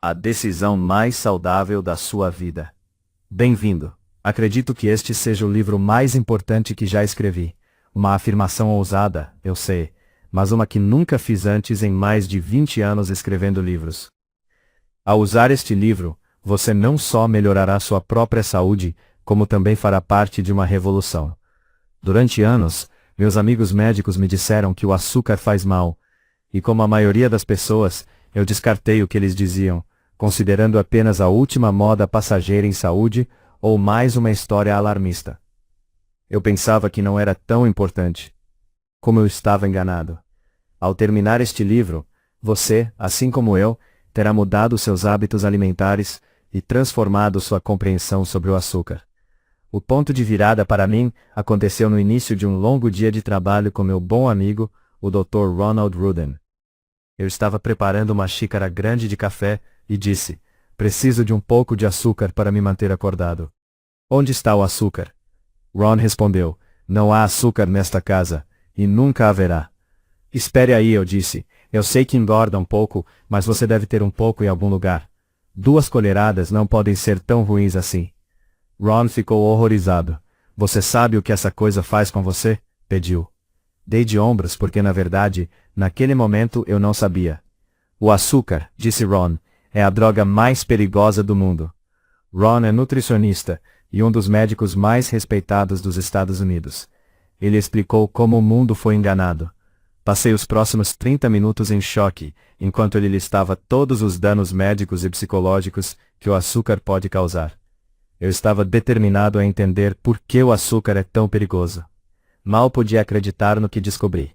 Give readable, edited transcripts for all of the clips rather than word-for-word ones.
A decisão mais saudável da sua vida. Bem-vindo. Acredito que este seja o livro mais importante que já escrevi. Uma afirmação ousada, eu sei, mas uma que nunca fiz antes em mais de 20 anos escrevendo livros. Ao usar este livro, você não só melhorará sua própria saúde, como também fará parte de uma revolução. Durante anos, meus amigos médicos me disseram que o açúcar faz mal, e como a maioria das pessoas, eu descartei o que eles diziam, considerando apenas a última moda passageira em saúde ou mais uma história alarmista. Eu pensava que não era tão importante. Como eu estava enganado. Ao terminar este livro, você, assim como eu, terá mudado seus hábitos alimentares e transformado sua compreensão sobre o açúcar. O ponto de virada para mim aconteceu no início de um longo dia de trabalho com meu bom amigo, o Dr. Ronald Ruden. Eu estava preparando uma xícara grande de café e disse: "Preciso de um pouco de açúcar para me manter acordado." "Onde está o açúcar?" Ron respondeu: "Não há açúcar nesta casa, e nunca haverá." "Espere aí", eu disse. "Eu sei que engorda um pouco, mas você deve ter um pouco em algum lugar. 2 colheradas não podem ser tão ruins assim." Ron ficou horrorizado. "Você sabe o que essa coisa faz com você?" pediu. Dei de ombros porque na verdade, naquele momento eu não sabia. "O açúcar", disse Ron, "é a droga mais perigosa do mundo." Ron é nutricionista e um dos médicos mais respeitados dos Estados Unidos. Ele explicou como o mundo foi enganado. Passei os próximos 30 minutos em choque, enquanto ele listava todos os danos médicos e psicológicos que o açúcar pode causar. Eu estava determinado a entender por que o açúcar é tão perigoso. Mal podia acreditar no que descobri.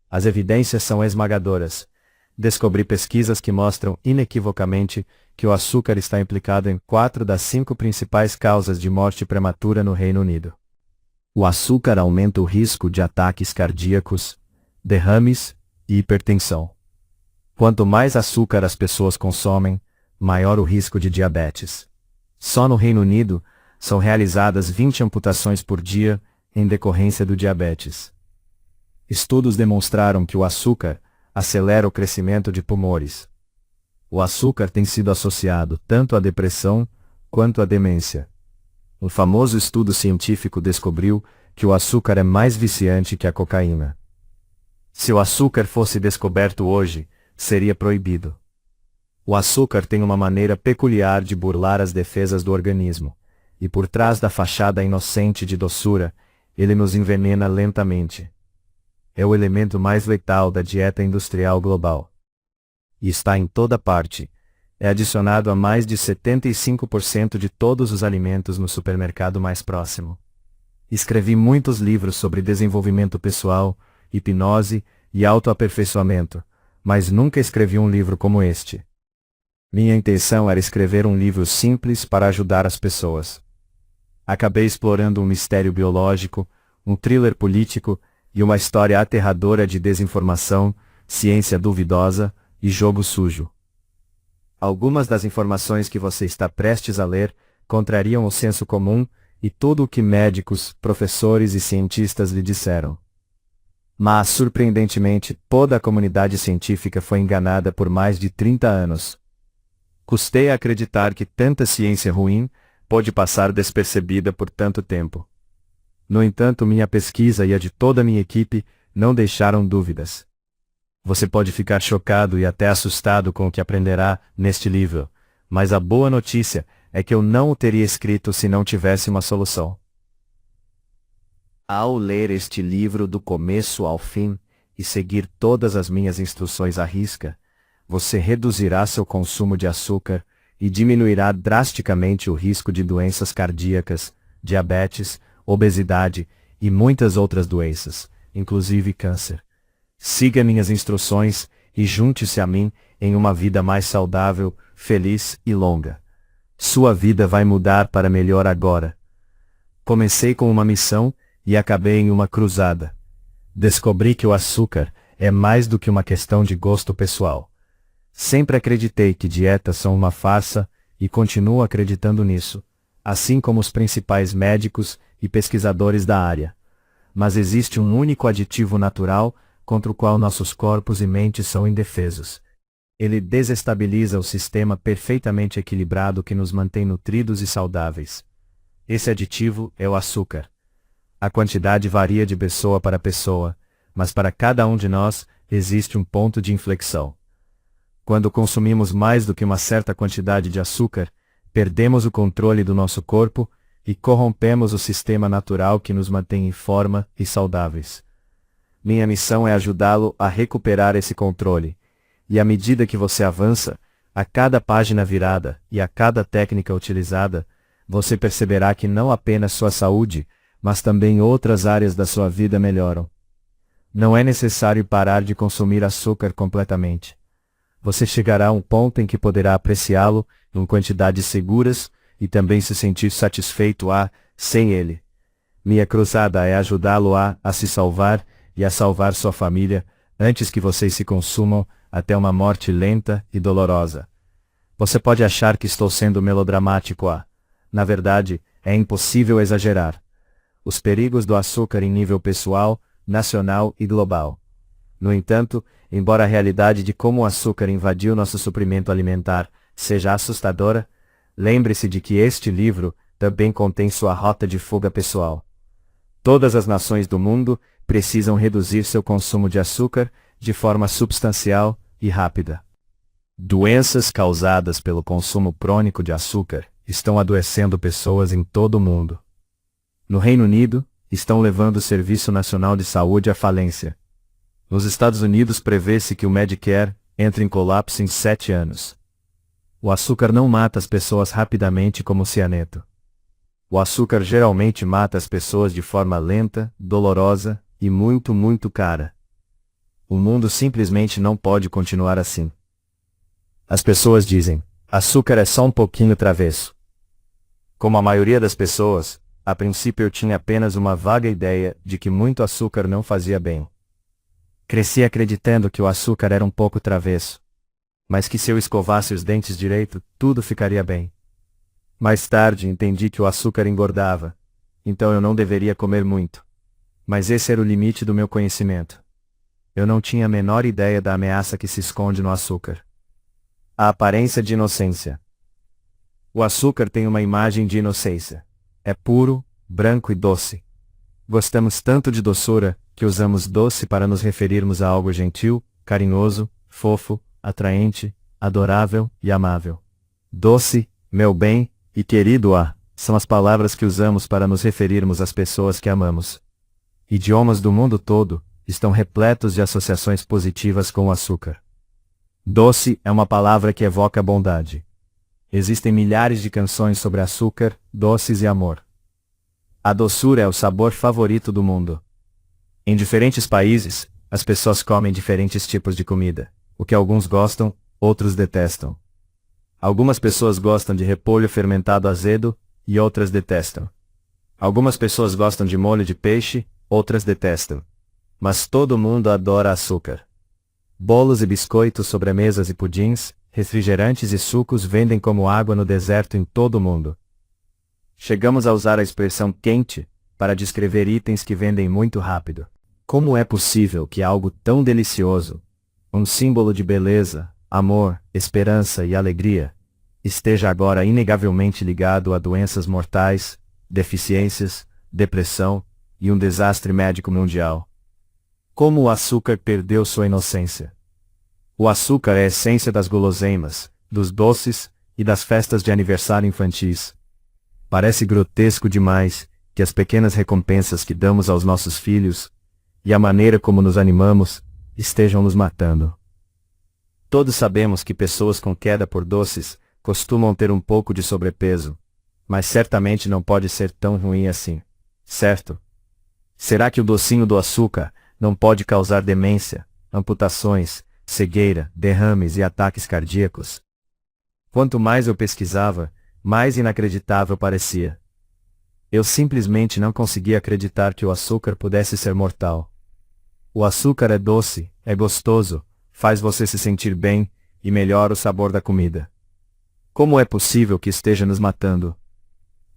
As evidências são esmagadoras. Descobri pesquisas que mostram inequivocamente que o açúcar está implicado em 4 das 5 principais causas de morte prematura no Reino Unido. O açúcar aumenta o risco de ataques cardíacos, derrames e hipertensão. Quanto mais açúcar as pessoas consomem, maior o risco de diabetes. Só no Reino Unido, são realizadas 20 amputações por dia em decorrência do diabetes. Estudos demonstraram que o açúcar acelera o crescimento de tumores. O açúcar tem sido associado tanto à depressão quanto à demência. Um famoso estudo científico descobriu que o açúcar é mais viciante que a cocaína. Se o açúcar fosse descoberto hoje, seria proibido. O açúcar tem uma maneira peculiar de burlar as defesas do organismo, e por trás da fachada inocente de doçura, ele nos envenena lentamente. É o elemento mais letal da dieta industrial global. E está em toda parte. É adicionado a mais de 75% de todos os alimentos no supermercado mais próximo. Escrevi muitos livros sobre desenvolvimento pessoal, hipnose e autoaperfeiçoamento, mas nunca escrevi um livro como este. Minha intenção era escrever um livro simples para ajudar as pessoas. Acabei explorando um mistério biológico, um thriller político e uma história aterradora de desinformação, ciência duvidosa e jogo sujo. Algumas das informações que você está prestes a ler contrariam o senso comum e tudo o que médicos, professores e cientistas lhe disseram. Mas, surpreendentemente, toda a comunidade científica foi enganada por mais de 30 anos. Custei a acreditar que tanta ciência ruim pode passar despercebida por tanto tempo. No entanto, minha pesquisa e a de toda a minha equipe não deixaram dúvidas. Você pode ficar chocado e até assustado com o que aprenderá neste livro, mas a boa notícia é que eu não o teria escrito se não tivesse uma solução. Ao ler este livro do começo ao fim e seguir todas as minhas instruções à risca, você reduzirá seu consumo de açúcar e diminuirá drasticamente o risco de doenças cardíacas, diabetes, obesidade e muitas outras doenças, inclusive câncer. Siga minhas instruções e junte-se a mim em uma vida mais saudável, feliz e longa. Sua vida vai mudar para melhor agora. Comecei com uma missão e acabei em uma cruzada. Descobri que o açúcar é mais do que uma questão de gosto pessoal. Sempre acreditei que dietas são uma farsa e continuo acreditando nisso, assim como os principais médicos e pesquisadores da área. Mas existe um único aditivo natural contra o qual nossos corpos e mentes são indefesos. Ele desestabiliza o sistema perfeitamente equilibrado que nos mantém nutridos e saudáveis. Esse aditivo é o açúcar. A quantidade varia de pessoa para pessoa, mas para cada um de nós existe um ponto de inflexão. Quando consumimos mais do que uma certa quantidade de açúcar, perdemos o controle do nosso corpo e corrompemos o sistema natural que nos mantém em forma e saudáveis. Minha missão é ajudá-lo a recuperar esse controle, e à medida que você avança, a cada página virada e a cada técnica utilizada, você perceberá que não apenas sua saúde, mas também outras áreas da sua vida melhoram. Não é necessário parar de consumir açúcar completamente. Você chegará a um ponto em que poderá apreciá-lo em quantidades seguras e também se sentir satisfeito sem ele. Minha cruzada é ajudá-lo a se salvar e a salvar sua família antes que vocês se consumam até uma morte lenta e dolorosa. Você pode achar que estou sendo melodramático. Na verdade, é impossível exagerar. Os perigos do açúcar em nível pessoal, nacional e global. No entanto, embora a realidade de como o açúcar invadiu nosso suprimento alimentar seja assustadora, lembre-se de que este livro também contém sua rota de fuga pessoal. Todas as nações do mundo precisam reduzir seu consumo de açúcar de forma substancial e rápida. Doenças causadas pelo consumo crônico de açúcar estão adoecendo pessoas em todo o mundo. No Reino Unido, estão levando o Serviço Nacional de Saúde à falência. Nos Estados Unidos prevê-se que o Medicare entre em colapso em 7 anos. O açúcar não mata as pessoas rapidamente como o cianeto. O açúcar geralmente mata as pessoas de forma lenta, dolorosa e muito cara. O mundo simplesmente não pode continuar assim. As pessoas dizem, açúcar é só um pouquinho travesso. Como a maioria das pessoas, a princípio eu tinha apenas uma vaga ideia de que muito açúcar não fazia bem. Cresci acreditando que o açúcar era um pouco travesso, mas que se eu escovasse os dentes direito, tudo ficaria bem. Mais tarde entendi que o açúcar engordava, então eu não deveria comer muito. Mas esse era o limite do meu conhecimento. Eu não tinha a menor ideia da ameaça que se esconde no açúcar. A aparência de inocência. O açúcar tem uma imagem de inocência. É puro, branco e doce. Gostamos tanto de doçura, que usamos doce para nos referirmos a algo gentil, carinhoso, fofo, atraente, adorável e amável. Doce, meu bem, e querido são as palavras que usamos para nos referirmos às pessoas que amamos. Idiomas do mundo todo estão repletos de associações positivas com o açúcar. Doce é uma palavra que evoca bondade. Existem milhares de canções sobre açúcar, doces e amor. A doçura é o sabor favorito do mundo. Em diferentes países, as pessoas comem diferentes tipos de comida. O que alguns gostam, outros detestam. Algumas pessoas gostam de repolho fermentado azedo, e outras detestam. Algumas pessoas gostam de molho de peixe, outras detestam. Mas todo mundo adora açúcar. Bolos e biscoitos, sobremesas e pudins, refrigerantes e sucos vendem como água no deserto em todo o mundo. Chegamos a usar a expressão quente para descrever itens que vendem muito rápido. Como é possível que algo tão delicioso, um símbolo de beleza, amor, esperança e alegria, esteja agora inegavelmente ligado a doenças mortais, deficiências, depressão e um desastre médico mundial? Como o açúcar perdeu sua inocência? O açúcar é a essência das guloseimas, dos doces e das festas de aniversário infantis. Parece grotesco demais que as pequenas recompensas que damos aos nossos filhos, e a maneira como nos animamos, estejam nos matando. Todos sabemos que pessoas com queda por doces costumam ter um pouco de sobrepeso, mas certamente não pode ser tão ruim assim, certo? Será que o docinho do açúcar não pode causar demência, amputações, cegueira, derrames e ataques cardíacos? Quanto mais eu pesquisava, mais inacreditável parecia. Eu simplesmente não conseguia acreditar que o açúcar pudesse ser mortal. O açúcar é doce, é gostoso, faz você se sentir bem, e melhora o sabor da comida. Como é possível que esteja nos matando?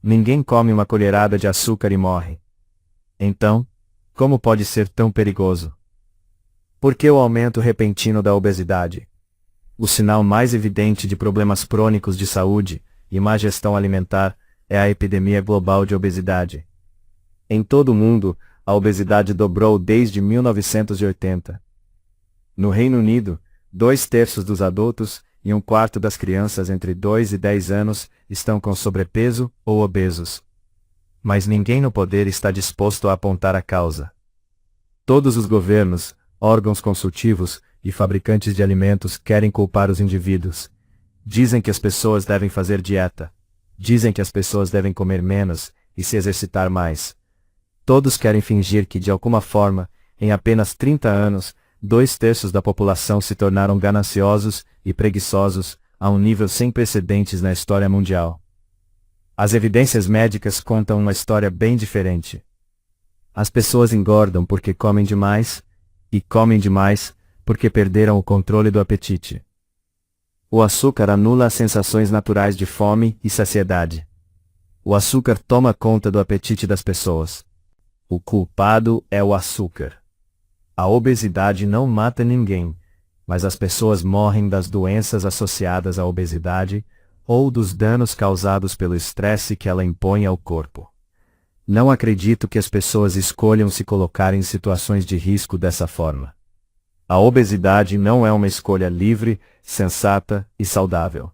Ninguém come uma colherada de açúcar e morre. Então, como pode ser tão perigoso? Por que o aumento repentino da obesidade? O sinal mais evidente de problemas crônicos de saúde e má gestão alimentar é a epidemia global de obesidade. Em todo o mundo, a obesidade dobrou desde 1980. No Reino Unido, 2/3 dos adultos e 1/4 das crianças entre 2 e 10 anos estão com sobrepeso ou obesos. Mas ninguém no poder está disposto a apontar a causa. Todos os governos, órgãos consultivos e fabricantes de alimentos querem culpar os indivíduos. Dizem que as pessoas devem fazer dieta. Dizem que as pessoas devem comer menos e se exercitar mais. Todos querem fingir que, de alguma forma, em apenas 30 anos, 2/3 da população se tornaram gananciosos e preguiçosos a um nível sem precedentes na história mundial. As evidências médicas contam uma história bem diferente. As pessoas engordam porque comem demais, e comem demais porque perderam o controle do apetite. O açúcar anula as sensações naturais de fome e saciedade. O açúcar toma conta do apetite das pessoas. O culpado é o açúcar. A obesidade não mata ninguém, mas as pessoas morrem das doenças associadas à obesidade ou dos danos causados pelo estresse que ela impõe ao corpo. Não acredito que as pessoas escolham se colocar em situações de risco dessa forma. A obesidade não é uma escolha livre, sensata e saudável.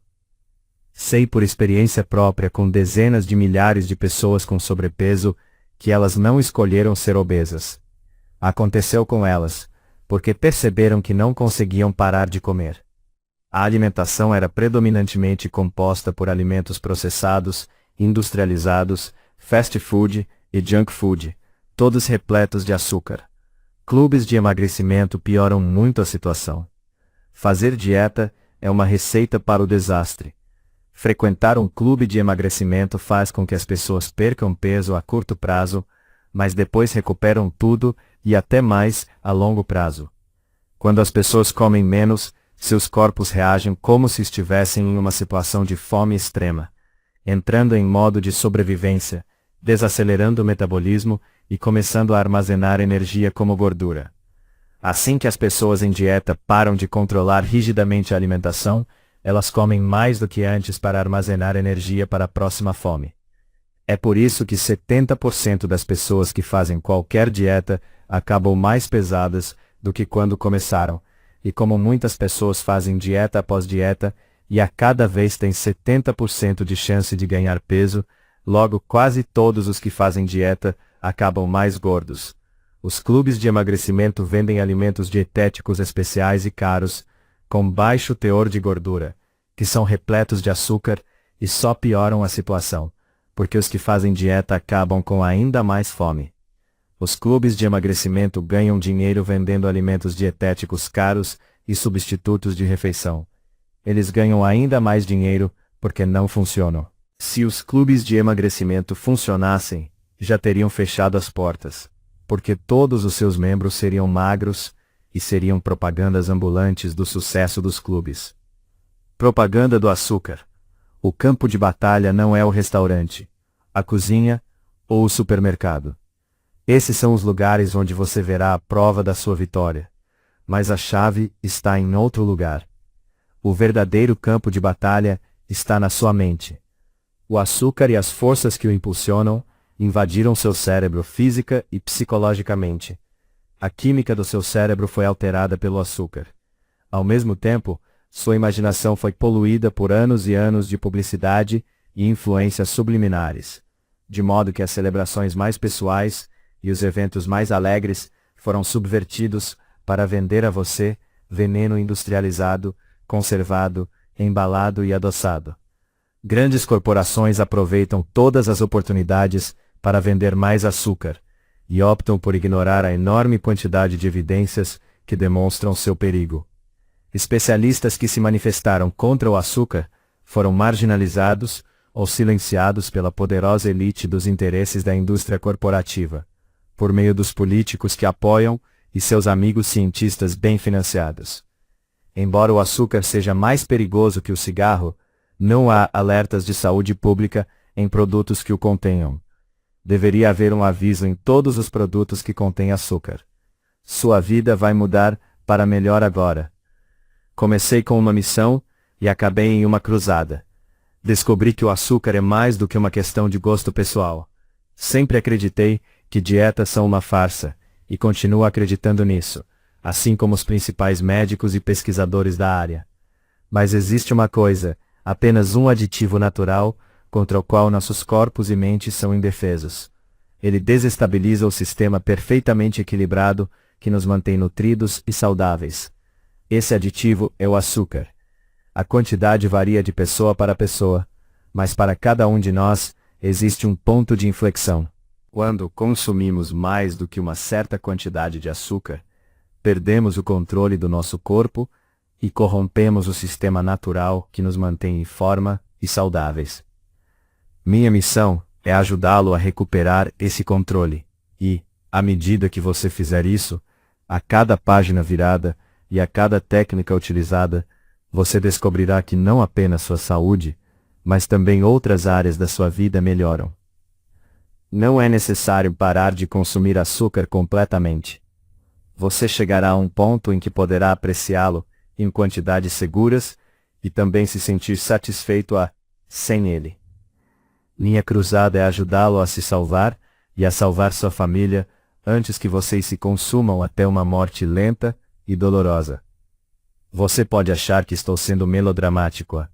Sei por experiência própria com dezenas de milhares de pessoas com sobrepeso que elas não escolheram ser obesas. Aconteceu com elas, porque perceberam que não conseguiam parar de comer. A alimentação era predominantemente composta por alimentos processados, industrializados, fast food e junk food, todos repletos de açúcar. Clubes de emagrecimento pioram muito a situação. Fazer dieta é uma receita para o desastre. Frequentar um clube de emagrecimento faz com que as pessoas percam peso a curto prazo, mas depois recuperam tudo e até mais a longo prazo. Quando as pessoas comem menos, seus corpos reagem como se estivessem em uma situação de fome extrema, entrando em modo de sobrevivência, desacelerando o metabolismo e começando a armazenar energia como gordura. Assim que as pessoas em dieta param de controlar rigidamente a alimentação, elas comem mais do que antes para armazenar energia para a próxima fome. É por isso que 70% das pessoas que fazem qualquer dieta acabam mais pesadas do que quando começaram, e como muitas pessoas fazem dieta após dieta, e a cada vez têm 70% de chance de ganhar peso, logo quase todos os que fazem dieta acabam mais gordos. Os clubes de emagrecimento vendem alimentos dietéticos especiais e caros, com baixo teor de gordura, que são repletos de açúcar e só pioram a situação, porque os que fazem dieta acabam com ainda mais fome. Os clubes de emagrecimento ganham dinheiro vendendo alimentos dietéticos caros e substitutos de refeição. Eles ganham ainda mais dinheiro porque não funcionam. Se os clubes de emagrecimento funcionassem, já teriam fechado as portas, porque todos os seus membros seriam magros e seriam propagandas ambulantes do sucesso dos clubes. Propaganda do açúcar. O campo de batalha não é o restaurante, a cozinha ou o supermercado. Esses são os lugares onde você verá a prova da sua vitória. Mas a chave está em outro lugar. O verdadeiro campo de batalha está na sua mente. O açúcar e as forças que o impulsionam invadiram seu cérebro física e psicologicamente. A química do seu cérebro foi alterada pelo açúcar. Ao mesmo tempo, sua imaginação foi poluída por anos e anos de publicidade e influências subliminares, de modo que as celebrações mais pessoais e os eventos mais alegres foram subvertidos para vender a você veneno industrializado, conservado, embalado e adoçado. Grandes corporações aproveitam todas as oportunidades para vender mais açúcar e optam por ignorar a enorme quantidade de evidências que demonstram seu perigo. Especialistas que se manifestaram contra o açúcar foram marginalizados ou silenciados pela poderosa elite dos interesses da indústria corporativa, por meio dos políticos que apoiam e seus amigos cientistas bem financiados. Embora o açúcar seja mais perigoso que o cigarro, não há alertas de saúde pública em produtos que o contenham. Deveria haver um aviso em todos os produtos que contêm açúcar. Sua vida vai mudar para melhor agora. Comecei com uma missão e acabei em uma cruzada. Descobri que o açúcar é mais do que uma questão de gosto pessoal. Sempre acreditei que dietas são uma farsa, e continuo acreditando nisso, assim como os principais médicos e pesquisadores da área. Mas existe uma coisa, apenas um aditivo natural, contra o qual nossos corpos e mentes são indefesos. Ele desestabiliza o sistema perfeitamente equilibrado que nos mantém nutridos e saudáveis. Esse aditivo é o açúcar. A quantidade varia de pessoa para pessoa, mas para cada um de nós, existe um ponto de inflexão. Quando consumimos mais do que uma certa quantidade de açúcar, perdemos o controle do nosso corpo e corrompemos o sistema natural que nos mantém em forma e saudáveis. Minha missão é ajudá-lo a recuperar esse controle, e, à medida que você fizer isso, a cada página virada e a cada técnica utilizada, você descobrirá que não apenas sua saúde, mas também outras áreas da sua vida melhoram. Não é necessário parar de consumir açúcar completamente. Você chegará a um ponto em que poderá apreciá-lo em quantidades seguras e também se sentir satisfeito sem ele. Minha cruzada é ajudá-lo a se salvar e a salvar sua família antes que vocês se consumam até uma morte lenta e dolorosa. Você pode achar que estou sendo melodramático.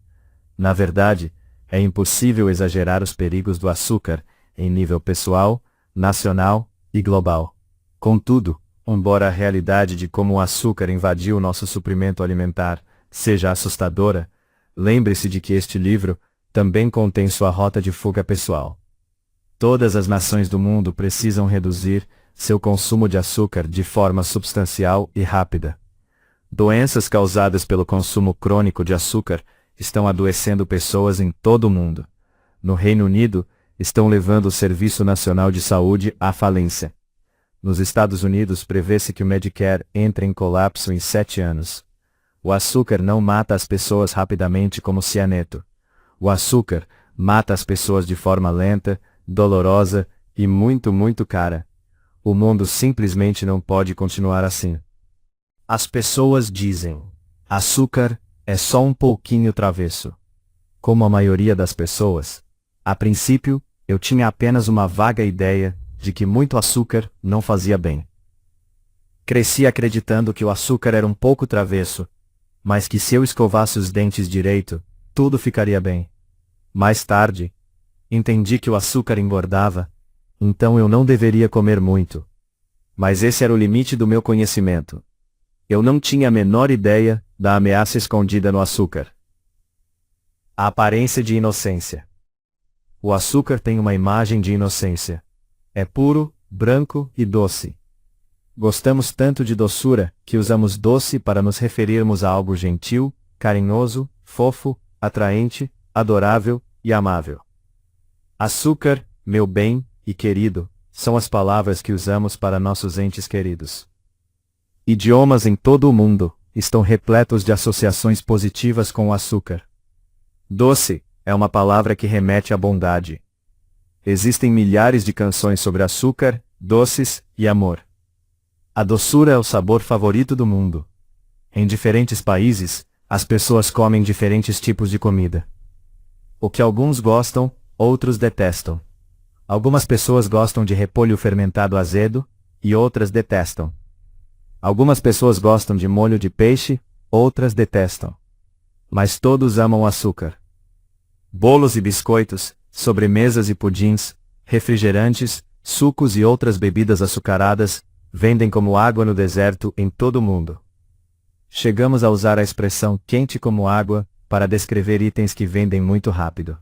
Na verdade, é impossível exagerar os perigos do açúcar em nível pessoal, nacional e global. Contudo, embora a realidade de como o açúcar invadiu nosso suprimento alimentar seja assustadora, lembre-se de que este livro também contém sua rota de fuga pessoal. Todas as nações do mundo precisam reduzir seu consumo de açúcar de forma substancial e rápida. Doenças causadas pelo consumo crônico de açúcar estão adoecendo pessoas em todo o mundo. No Reino Unido, estão levando o Serviço Nacional de Saúde à falência. Nos Estados Unidos prevê-se que o Medicare entre em colapso em 7 anos. O açúcar não mata as pessoas rapidamente como o cianeto. O açúcar mata as pessoas de forma lenta, dolorosa e muito cara. O mundo simplesmente não pode continuar assim. As pessoas dizem, açúcar é só um pouquinho travesso. Como a maioria das pessoas, a princípio, eu tinha apenas uma vaga ideia de que muito açúcar não fazia bem. Cresci acreditando que o açúcar era um pouco travesso, mas que se eu escovasse os dentes direito, tudo ficaria bem. Mais tarde, entendi que o açúcar engordava, então eu não deveria comer muito. Mas esse era o limite do meu conhecimento. Eu não tinha a menor ideia da ameaça escondida no açúcar. A aparência de inocência. O açúcar tem uma imagem de inocência. É puro, branco e doce. Gostamos tanto de doçura que usamos doce para nos referirmos a algo gentil, carinhoso, fofo, atraente, adorável e amável. Açúcar, meu bem e querido, são as palavras que usamos para nossos entes queridos. Idiomas em todo o mundo estão repletos de associações positivas com o açúcar. Doce é uma palavra que remete à bondade. Existem milhares de canções sobre açúcar, doces e amor. A doçura é o sabor favorito do mundo. Em diferentes países, as pessoas comem diferentes tipos de comida. O que alguns gostam, outros detestam. Algumas pessoas gostam de repolho fermentado azedo, e outras detestam. Algumas pessoas gostam de molho de peixe, outras detestam. Mas todos amam açúcar. Bolos e biscoitos, sobremesas e pudins, refrigerantes, sucos e outras bebidas açucaradas, vendem como água no deserto em todo o mundo. Chegamos a usar a expressão quente como água para descrever itens que vendem muito rápido.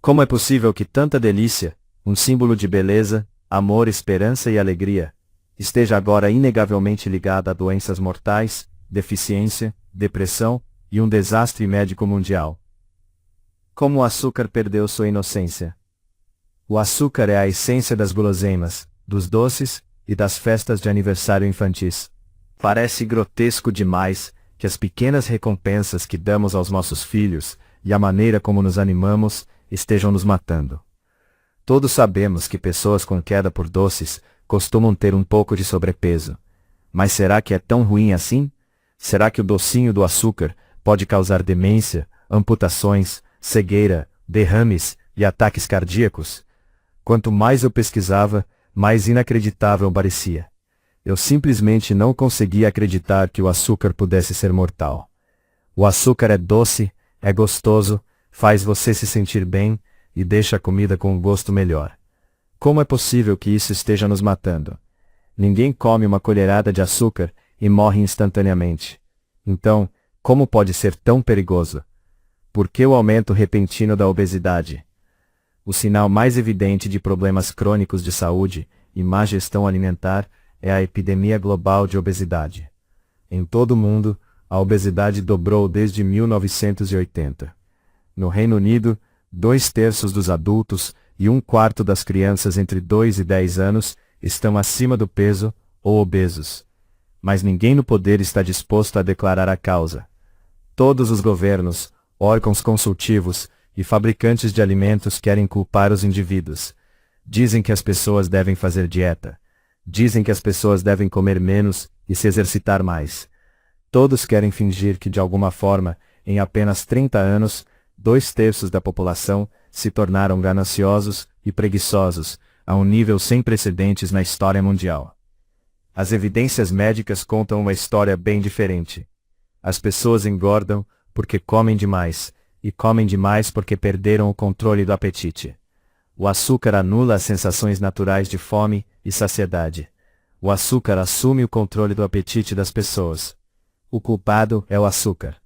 Como é possível que tanta delícia, um símbolo de beleza, amor, esperança e alegria, esteja agora inegavelmente ligada a doenças mortais, deficiência, depressão e um desastre médico mundial? Como o açúcar perdeu sua inocência? O açúcar é a essência das guloseimas, dos doces e das festas de aniversário infantis. Parece grotesco demais que as pequenas recompensas que damos aos nossos filhos e a maneira como nos animamos estejam nos matando. Todos sabemos que pessoas com queda por doces costumam ter um pouco de sobrepeso. Mas será que é tão ruim assim? Será que o docinho do açúcar pode causar demência, amputações, cegueira, derrames e ataques cardíacos? Quanto mais eu pesquisava, mais inacreditável parecia. Eu simplesmente não conseguia acreditar que o açúcar pudesse ser mortal. O açúcar é doce, é gostoso, faz você se sentir bem e deixa a comida com um gosto melhor. Como é possível que isso esteja nos matando? Ninguém come uma colherada de açúcar e morre instantaneamente. Então, como pode ser tão perigoso? Por que o aumento repentino da obesidade? O sinal mais evidente de problemas crônicos de saúde e má gestão alimentar é a epidemia global de obesidade. Em todo o mundo, a obesidade dobrou desde 1980. No Reino Unido, 2/3 dos adultos e 1/4 das crianças entre 2 e 10 anos estão acima do peso ou obesos. Mas ninguém no poder está disposto a declarar a causa. Todos os governos, órgãos consultivos e fabricantes de alimentos querem culpar os indivíduos. Dizem que as pessoas devem fazer dieta. Dizem que as pessoas devem comer menos e se exercitar mais. Todos querem fingir que de alguma forma, em apenas 30 anos, 2/3 da população se tornaram gananciosos e preguiçosos, a um nível sem precedentes na história mundial. As evidências médicas contam uma história bem diferente. As pessoas engordam porque comem demais, e comem demais porque perderam o controle do apetite. O açúcar anula as sensações naturais de fome e saciedade. O açúcar assume o controle do apetite das pessoas. O culpado é o açúcar.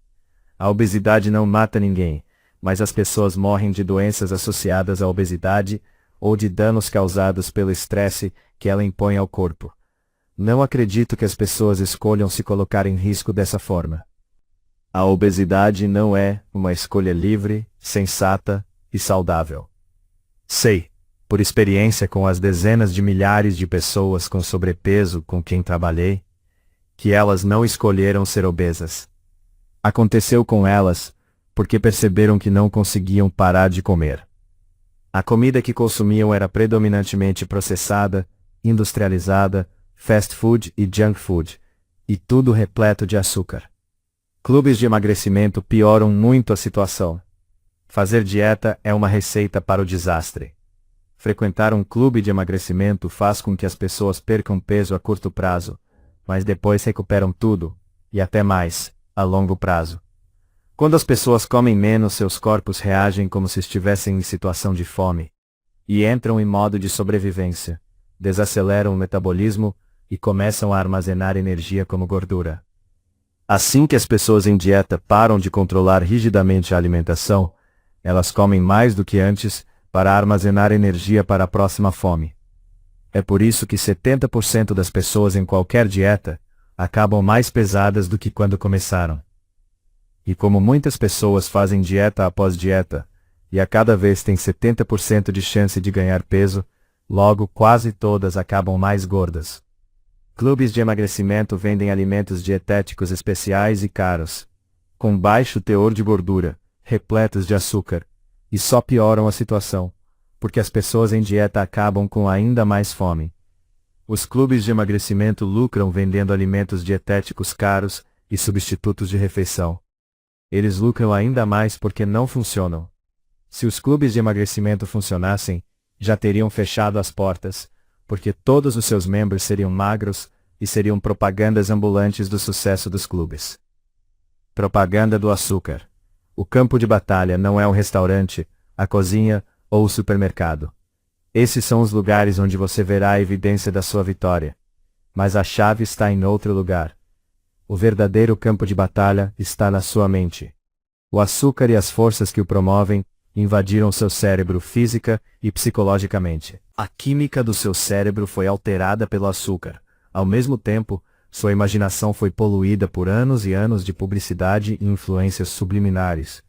A obesidade não mata ninguém, mas as pessoas morrem de doenças associadas à obesidade ou de danos causados pelo estresse que ela impõe ao corpo. Não acredito que as pessoas escolham se colocar em risco dessa forma. A obesidade não é uma escolha livre, sensata e saudável. Sei, por experiência com as dezenas de milhares de pessoas com sobrepeso com quem trabalhei, que elas não escolheram ser obesas. Aconteceu com elas porque perceberam que não conseguiam parar de comer. A comida que consumiam era predominantemente processada, industrializada, fast food e junk food, e tudo repleto de açúcar. Clubes de emagrecimento pioram muito a situação. Fazer dieta é uma receita para o desastre. Frequentar um clube de emagrecimento faz com que as pessoas percam peso a curto prazo, mas depois recuperam tudo, e até mais, a longo prazo. Quando as pessoas comem menos, seus corpos reagem como se estivessem em situação de fome, e entram em modo de sobrevivência, desaceleram o metabolismo e começam a armazenar energia como gordura. Assim que as pessoas em dieta param de controlar rigidamente a alimentação, elas comem mais do que antes para armazenar energia para a próxima fome. É por isso que 70% das pessoas em qualquer dieta acabam mais pesadas do que quando começaram. E como muitas pessoas fazem dieta após dieta, e a cada vez têm 70% de chance de ganhar peso, logo quase todas acabam mais gordas. Clubes de emagrecimento vendem alimentos dietéticos especiais e caros, com baixo teor de gordura, repletos de açúcar, e só pioram a situação, porque as pessoas em dieta acabam com ainda mais fome. Os clubes de emagrecimento lucram vendendo alimentos dietéticos caros e substitutos de refeição. Eles lucram ainda mais porque não funcionam. Se os clubes de emagrecimento funcionassem, já teriam fechado as portas, porque todos os seus membros seriam magros e seriam propagandas ambulantes do sucesso dos clubes. Propaganda do açúcar. O campo de batalha não é um restaurante, a cozinha ou o supermercado. Esses são os lugares onde você verá a evidência da sua vitória. Mas a chave está em outro lugar. O verdadeiro campo de batalha está na sua mente. O açúcar e as forças que o promovem invadiram seu cérebro física e psicologicamente. A química do seu cérebro foi alterada pelo açúcar. Ao mesmo tempo, sua imaginação foi poluída por anos e anos de publicidade e influências subliminares.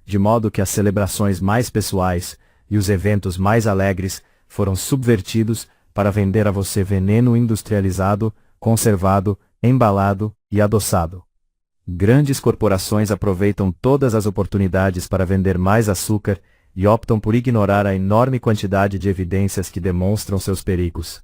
De modo que as celebrações mais pessoais e os eventos mais alegres foram subvertidos para vender a você veneno industrializado, conservado, embalado e adoçado. Grandes corporações aproveitam todas as oportunidades para vender mais açúcar e optam por ignorar a enorme quantidade de evidências que demonstram seus perigos.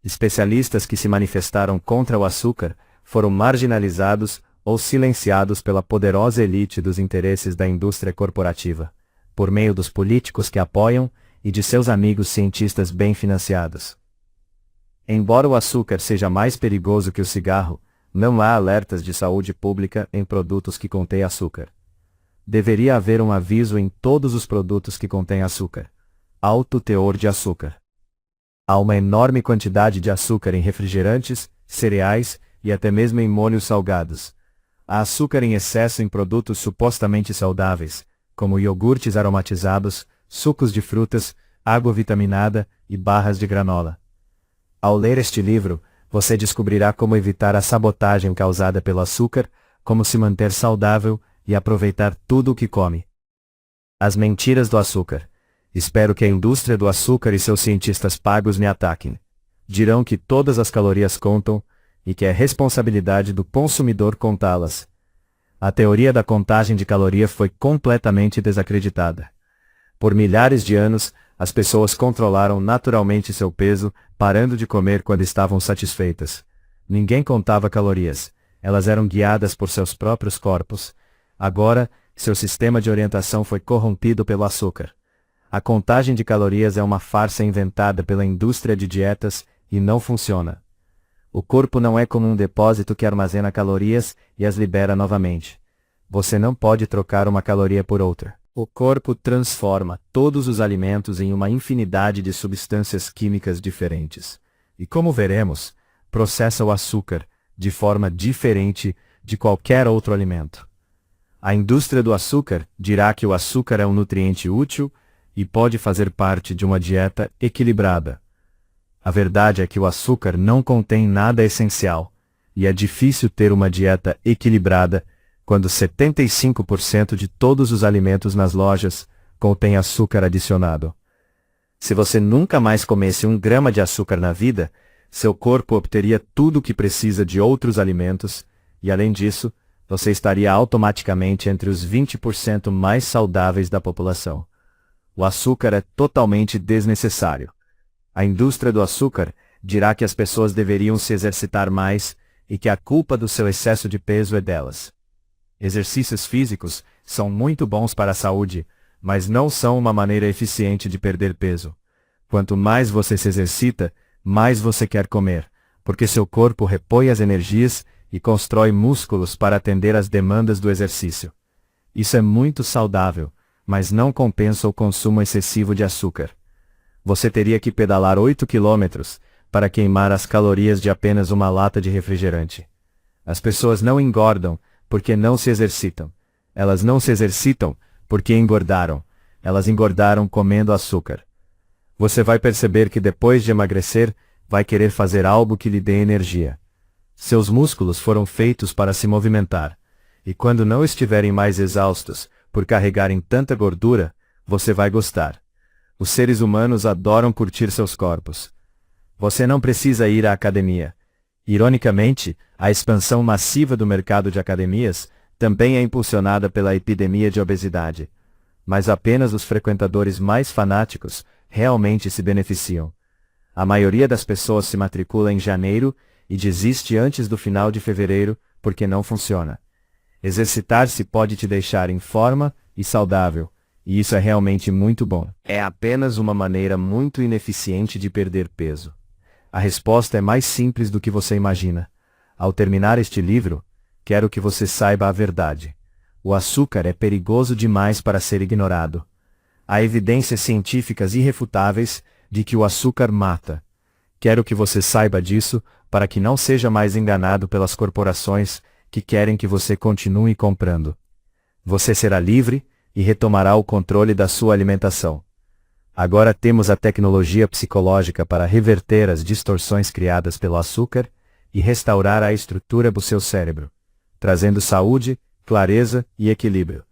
Especialistas que se manifestaram contra o açúcar foram marginalizados ou silenciados pela poderosa elite dos interesses da indústria corporativa, por meio dos políticos que apoiam e de seus amigos cientistas bem financiados. Embora o açúcar seja mais perigoso que o cigarro, não há alertas de saúde pública em produtos que contêm açúcar. Deveria haver um aviso em todos os produtos que contêm açúcar. Alto teor de açúcar. Há uma enorme quantidade de açúcar em refrigerantes, cereais e até mesmo em molhos salgados. Há açúcar em excesso em produtos supostamente saudáveis, como iogurtes aromatizados, sucos de frutas, água vitaminada e barras de granola. Ao ler este livro, você descobrirá como evitar a sabotagem causada pelo açúcar, como se manter saudável e aproveitar tudo o que come. As mentiras do açúcar. Espero que a indústria do açúcar e seus cientistas pagos me ataquem. Dirão que todas as calorias contam e que é responsabilidade do consumidor contá-las. A teoria da contagem de calorias foi completamente desacreditada. Por milhares de anos, as pessoas controlaram naturalmente seu peso, parando de comer quando estavam satisfeitas. Ninguém contava calorias, elas eram guiadas por seus próprios corpos. Agora, seu sistema de orientação foi corrompido pelo açúcar. A contagem de calorias é uma farsa inventada pela indústria de dietas e não funciona. O corpo não é como um depósito que armazena calorias e as libera novamente. Você não pode trocar uma caloria por outra. O corpo transforma todos os alimentos em uma infinidade de substâncias químicas diferentes. E como veremos, processa o açúcar de forma diferente de qualquer outro alimento. A indústria do açúcar dirá que o açúcar é um nutriente útil e pode fazer parte de uma dieta equilibrada. A verdade é que o açúcar não contém nada essencial, e é difícil ter uma dieta equilibrada quando 75% de todos os alimentos nas lojas contêm açúcar adicionado. Se você nunca mais comesse 1 grama de açúcar na vida, seu corpo obteria tudo o que precisa de outros alimentos, e além disso, você estaria automaticamente entre os 20% mais saudáveis da população. O açúcar é totalmente desnecessário. A indústria do açúcar dirá que as pessoas deveriam se exercitar mais e que a culpa do seu excesso de peso é delas. Exercícios físicos são muito bons para a saúde, mas não são uma maneira eficiente de perder peso. Quanto mais você se exercita, mais você quer comer, porque seu corpo repõe as energias e constrói músculos para atender às demandas do exercício. Isso é muito saudável, mas não compensa o consumo excessivo de açúcar. Você teria que pedalar 8 quilômetros para queimar as calorias de apenas uma lata de refrigerante. As pessoas não engordam porque não se exercitam. Elas não se exercitam porque engordaram. Elas engordaram comendo açúcar. Você vai perceber que depois de emagrecer, vai querer fazer algo que lhe dê energia. Seus músculos foram feitos para se movimentar, e quando não estiverem mais exaustos por carregarem tanta gordura, você vai gostar. Os seres humanos adoram curtir seus corpos. Você não precisa ir à academia. Ironicamente, a expansão massiva do mercado de academias também é impulsionada pela epidemia de obesidade. Mas apenas os frequentadores mais fanáticos realmente se beneficiam. A maioria das pessoas se matricula em janeiro e desiste antes do final de fevereiro porque não funciona. Exercitar-se pode te deixar em forma e saudável, e isso é realmente muito bom. É apenas uma maneira muito ineficiente de perder peso. A resposta é mais simples do que você imagina. Ao terminar este livro, quero que você saiba a verdade. O açúcar é perigoso demais para ser ignorado. Há evidências científicas irrefutáveis de que o açúcar mata. Quero que você saiba disso para que não seja mais enganado pelas corporações que querem que você continue comprando. Você será livre e retomará o controle da sua alimentação. Agora temos a tecnologia psicológica para reverter as distorções criadas pelo açúcar e restaurar a estrutura do seu cérebro, trazendo saúde, clareza e equilíbrio.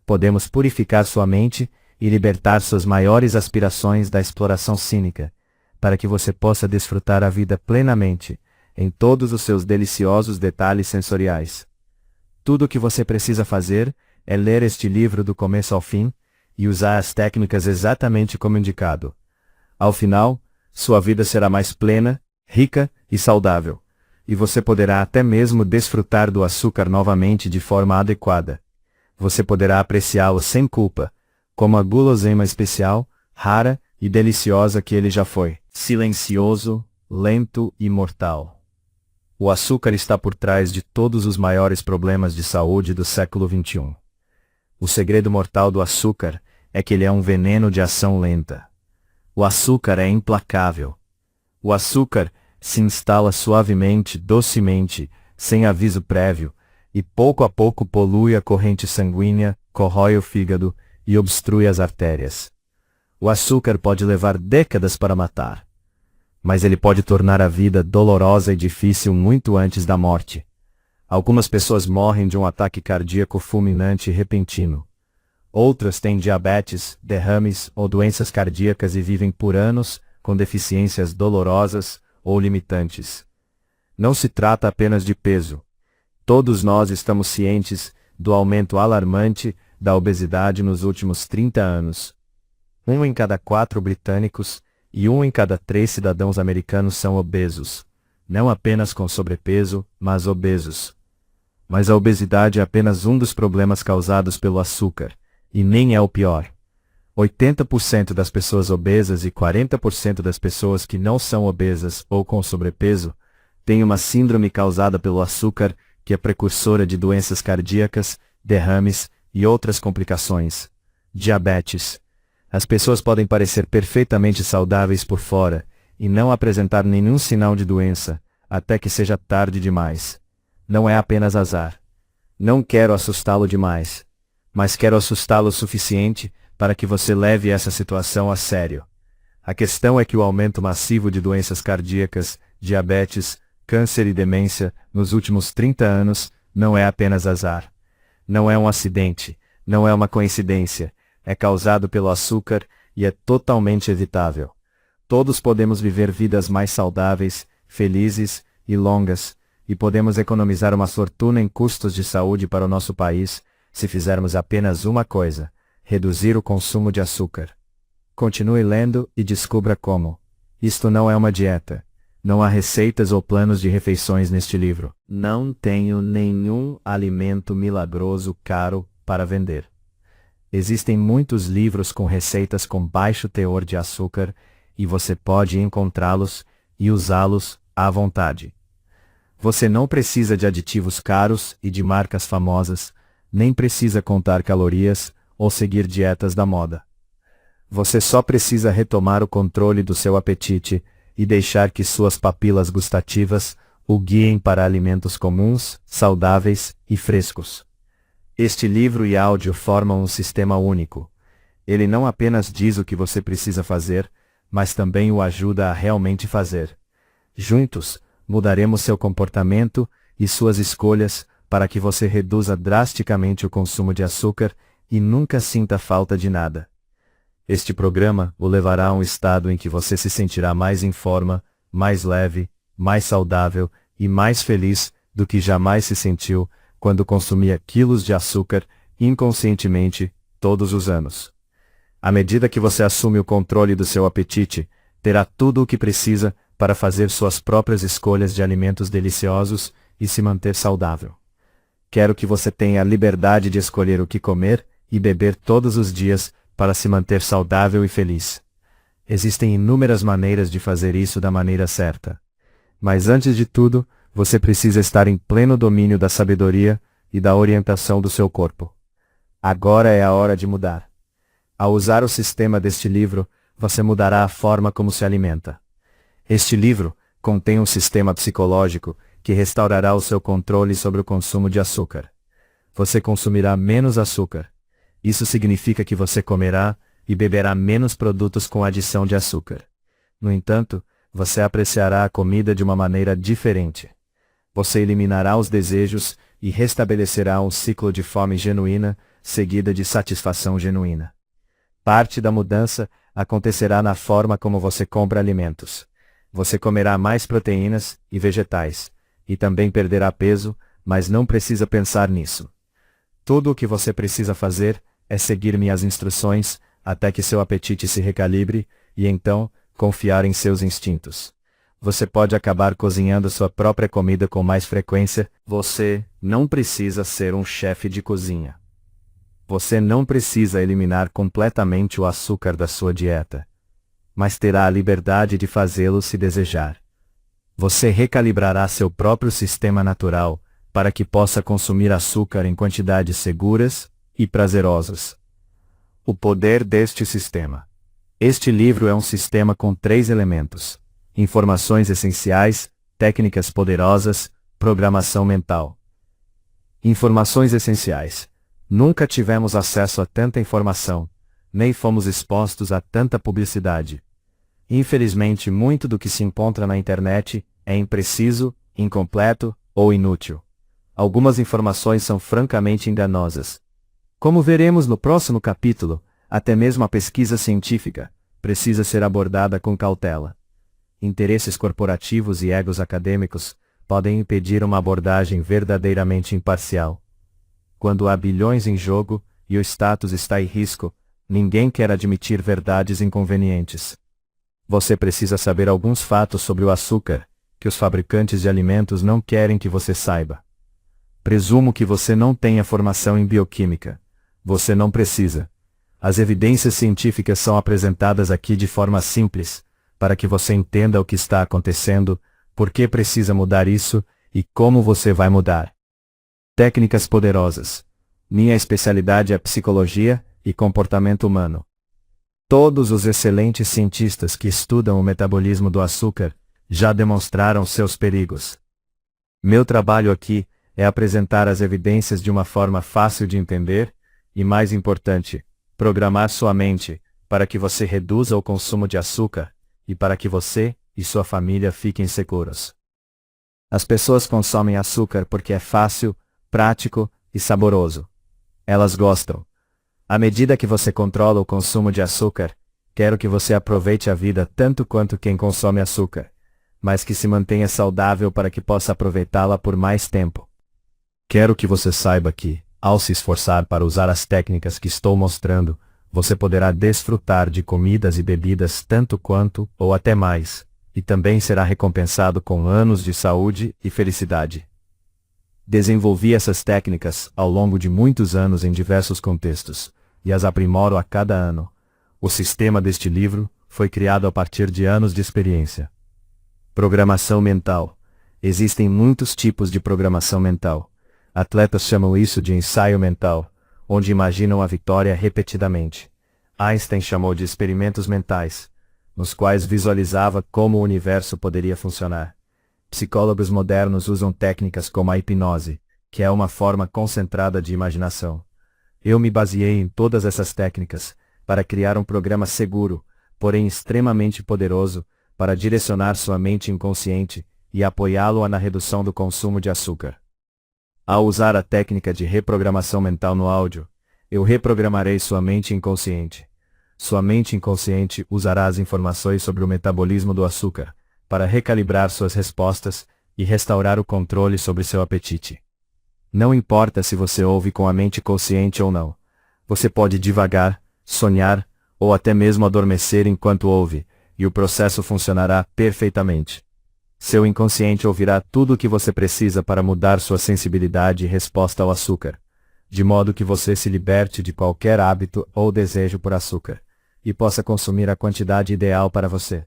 Podemos purificar sua mente e libertar suas maiores aspirações da exploração cínica, para que você possa desfrutar a vida plenamente, em todos os seus deliciosos detalhes sensoriais. Tudo o que você precisa fazer é ler este livro do começo ao fim e usar as técnicas exatamente como indicado. Ao final, sua vida será mais plena, rica e saudável. e você poderá até mesmo desfrutar do açúcar novamente de forma adequada. Você poderá apreciá-lo sem culpa, como a guloseima especial, rara e deliciosa que ele já foi. Silencioso, lento e mortal. O açúcar está por trás de todos os maiores problemas de saúde do século XXI. O segredo mortal do açúcar é que ele é um veneno de ação lenta. O açúcar é implacável. O açúcar se instala suavemente, docemente, sem aviso prévio, e pouco a pouco polui a corrente sanguínea, corrói o fígado e obstrui as artérias. O açúcar pode levar décadas para matar, mas ele pode tornar a vida dolorosa e difícil muito antes da morte. Algumas pessoas morrem de um ataque cardíaco fulminante e repentino. Outras têm diabetes, derrames ou doenças cardíacas e vivem por anos com deficiências dolorosas ou limitantes. Não se trata apenas de peso. Todos nós estamos cientes do aumento alarmante da obesidade nos últimos 30 anos. 1 em cada 4 britânicos e 1 em cada 3 cidadãos americanos são obesos. Não apenas com sobrepeso, mas obesos. Mas a obesidade é apenas um dos problemas causados pelo açúcar, e nem é o pior. 80% das pessoas obesas e 40% das pessoas que não são obesas ou com sobrepeso têm uma síndrome causada pelo açúcar que é precursora de doenças cardíacas, derrames e outras complicações. Diabetes. As pessoas podem parecer perfeitamente saudáveis por fora e não apresentar nenhum sinal de doença, até que seja tarde demais. Não é apenas azar. Não quero assustá-lo demais, mas quero assustá-lo o suficiente para que você leve essa situação a sério. A questão é que o aumento massivo de doenças cardíacas, diabetes, câncer e demência nos últimos 30 anos não é apenas azar. Não é um acidente, não é uma coincidência, é causado pelo açúcar e é totalmente evitável. Todos podemos viver vidas mais saudáveis, felizes e longas, e podemos economizar uma fortuna em custos de saúde para o nosso país, se fizermos apenas uma coisa: reduzir o consumo de açúcar. Continue lendo e descubra como. Isto não é uma dieta. Não há receitas ou planos de refeições neste livro. Não tenho nenhum alimento milagroso caro para vender. Existem muitos livros com receitas com baixo teor de açúcar e você pode encontrá-los e usá-los à vontade. Você não precisa de aditivos caros e de marcas famosas, nem precisa contar calorias ou seguir dietas da moda. Você só precisa retomar o controle do seu apetite e deixar que suas papilas gustativas o guiem para alimentos comuns, saudáveis e frescos. Este livro e áudio formam um sistema único. Ele não apenas diz o que você precisa fazer, mas também o ajuda a realmente fazer. Juntos, mudaremos seu comportamento e suas escolhas para que você reduza drasticamente o consumo de açúcar e nunca sinta falta de nada. Este programa o levará a um estado em que você se sentirá mais em forma, mais leve, mais saudável e mais feliz do que jamais se sentiu quando consumia quilos de açúcar inconscientemente todos os anos. À medida que você assume o controle do seu apetite, terá tudo o que precisa para fazer suas próprias escolhas de alimentos deliciosos e se manter saudável. Quero que você tenha a liberdade de escolher o que comer e beber todos os dias para se manter saudável e feliz. Existem inúmeras maneiras de fazer isso da maneira certa. Mas antes de tudo, você precisa estar em pleno domínio da sabedoria e da orientação do seu corpo. Agora é a hora de mudar. Ao usar o sistema deste livro, você mudará a forma como se alimenta. Este livro contém um sistema psicológico que restaurará o seu controle sobre o consumo de açúcar. Você consumirá menos açúcar. Isso significa que você comerá e beberá menos produtos com adição de açúcar. No entanto, você apreciará a comida de uma maneira diferente. Você eliminará os desejos e restabelecerá um ciclo de fome genuína, seguida de satisfação genuína. Parte da mudança acontecerá na forma como você compra alimentos. Você comerá mais proteínas e vegetais, e também perderá peso, mas não precisa pensar nisso. Tudo o que você precisa fazer é seguir minhas instruções até que seu apetite se recalibre e então confiar em seus instintos. você pode acabar cozinhando sua própria comida com mais frequência. Você não precisa ser um chefe de cozinha. Você não precisa eliminar completamente o açúcar da sua dieta, mas terá a liberdade de fazê-lo se desejar. Você recalibrará seu próprio sistema natural para que possa consumir açúcar em quantidades seguras e prazerosas. O poder deste sistema. Este livro é um sistema com 3 elementos: informações essenciais, técnicas poderosas, programação mental. Informações essenciais. Nunca tivemos acesso a tanta informação, nem fomos expostos a tanta publicidade. Infelizmente, muito do que se encontra na internet é impreciso, incompleto ou inútil. Algumas informações são francamente enganosas. Como veremos no próximo capítulo, até mesmo a pesquisa científica precisa ser abordada com cautela. Interesses corporativos e egos acadêmicos podem impedir uma abordagem verdadeiramente imparcial. Quando há bilhões em jogo e o status está em risco, ninguém quer admitir verdades inconvenientes. Você precisa saber alguns fatos sobre o açúcar, que os fabricantes de alimentos não querem que você saiba. Presumo que você não tenha formação em bioquímica. Você não precisa. As evidências científicas são apresentadas aqui de forma simples, para que você entenda o que está acontecendo, por que precisa mudar isso, e como você vai mudar. Técnicas poderosas. Minha especialidade é psicologia e comportamento humano. Todos os excelentes cientistas que estudam o metabolismo do açúcar já demonstraram seus perigos. Meu trabalho aqui é apresentar as evidências de uma forma fácil de entender e, mais importante, programar sua mente para que você reduza o consumo de açúcar e para que você e sua família fiquem seguros. As pessoas consomem açúcar porque é fácil, prático e saboroso. Elas gostam. À medida que você controla o consumo de açúcar, quero que você aproveite a vida tanto quanto quem consome açúcar, mas que se mantenha saudável para que possa aproveitá-la por mais tempo. Quero que você saiba que, ao se esforçar para usar as técnicas que estou mostrando, você poderá desfrutar de comidas e bebidas tanto quanto, ou até mais, e também será recompensado com anos de saúde e felicidade. Desenvolvi essas técnicas ao longo de muitos anos em diversos contextos, e as aprimoro a cada ano. O sistema deste livro foi criado a partir de anos de experiência. Programação mental. Existem muitos tipos de programação mental. Atletas chamam isso de ensaio mental, onde imaginam a vitória repetidamente. Einstein chamou de experimentos mentais, nos quais visualizava como o universo poderia funcionar. Psicólogos modernos usam técnicas como a hipnose, que é uma forma concentrada de imaginação. Eu me baseei em todas essas técnicas para criar um programa seguro, porém extremamente poderoso, para direcionar sua mente inconsciente e apoiá-lo na redução do consumo de açúcar. Ao usar a técnica de reprogramação mental no áudio, eu reprogramarei sua mente inconsciente. Sua mente inconsciente usará as informações sobre o metabolismo do açúcar para recalibrar suas respostas e restaurar o controle sobre seu apetite. Não importa se você ouve com a mente consciente ou não. Você pode divagar, sonhar, ou até mesmo adormecer enquanto ouve, e o processo funcionará perfeitamente. Seu inconsciente ouvirá tudo o que você precisa para mudar sua sensibilidade e resposta ao açúcar, de modo que você se liberte de qualquer hábito ou desejo por açúcar, e possa consumir a quantidade ideal para você.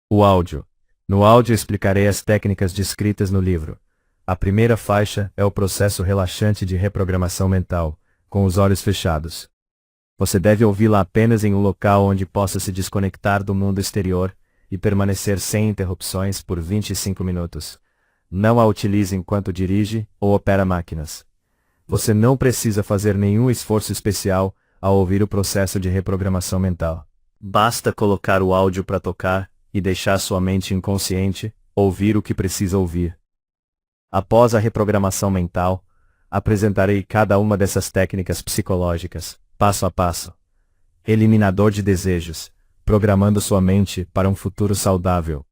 O áudio. No áudio explicarei as técnicas descritas no livro. A primeira faixa é o processo relaxante de reprogramação mental, com os olhos fechados. Você deve ouvi-la apenas em um local onde possa se desconectar do mundo exterior e permanecer sem interrupções por 25 minutos. Não a utilize enquanto dirige ou opera máquinas. Você não precisa fazer nenhum esforço especial ao ouvir o processo de reprogramação mental. Basta colocar o áudio para tocar e deixar sua mente inconsciente ouvir o que precisa ouvir. Após a reprogramação mental, apresentarei cada uma dessas técnicas psicológicas, passo a passo. Eliminador de desejos, programando sua mente para um futuro saudável.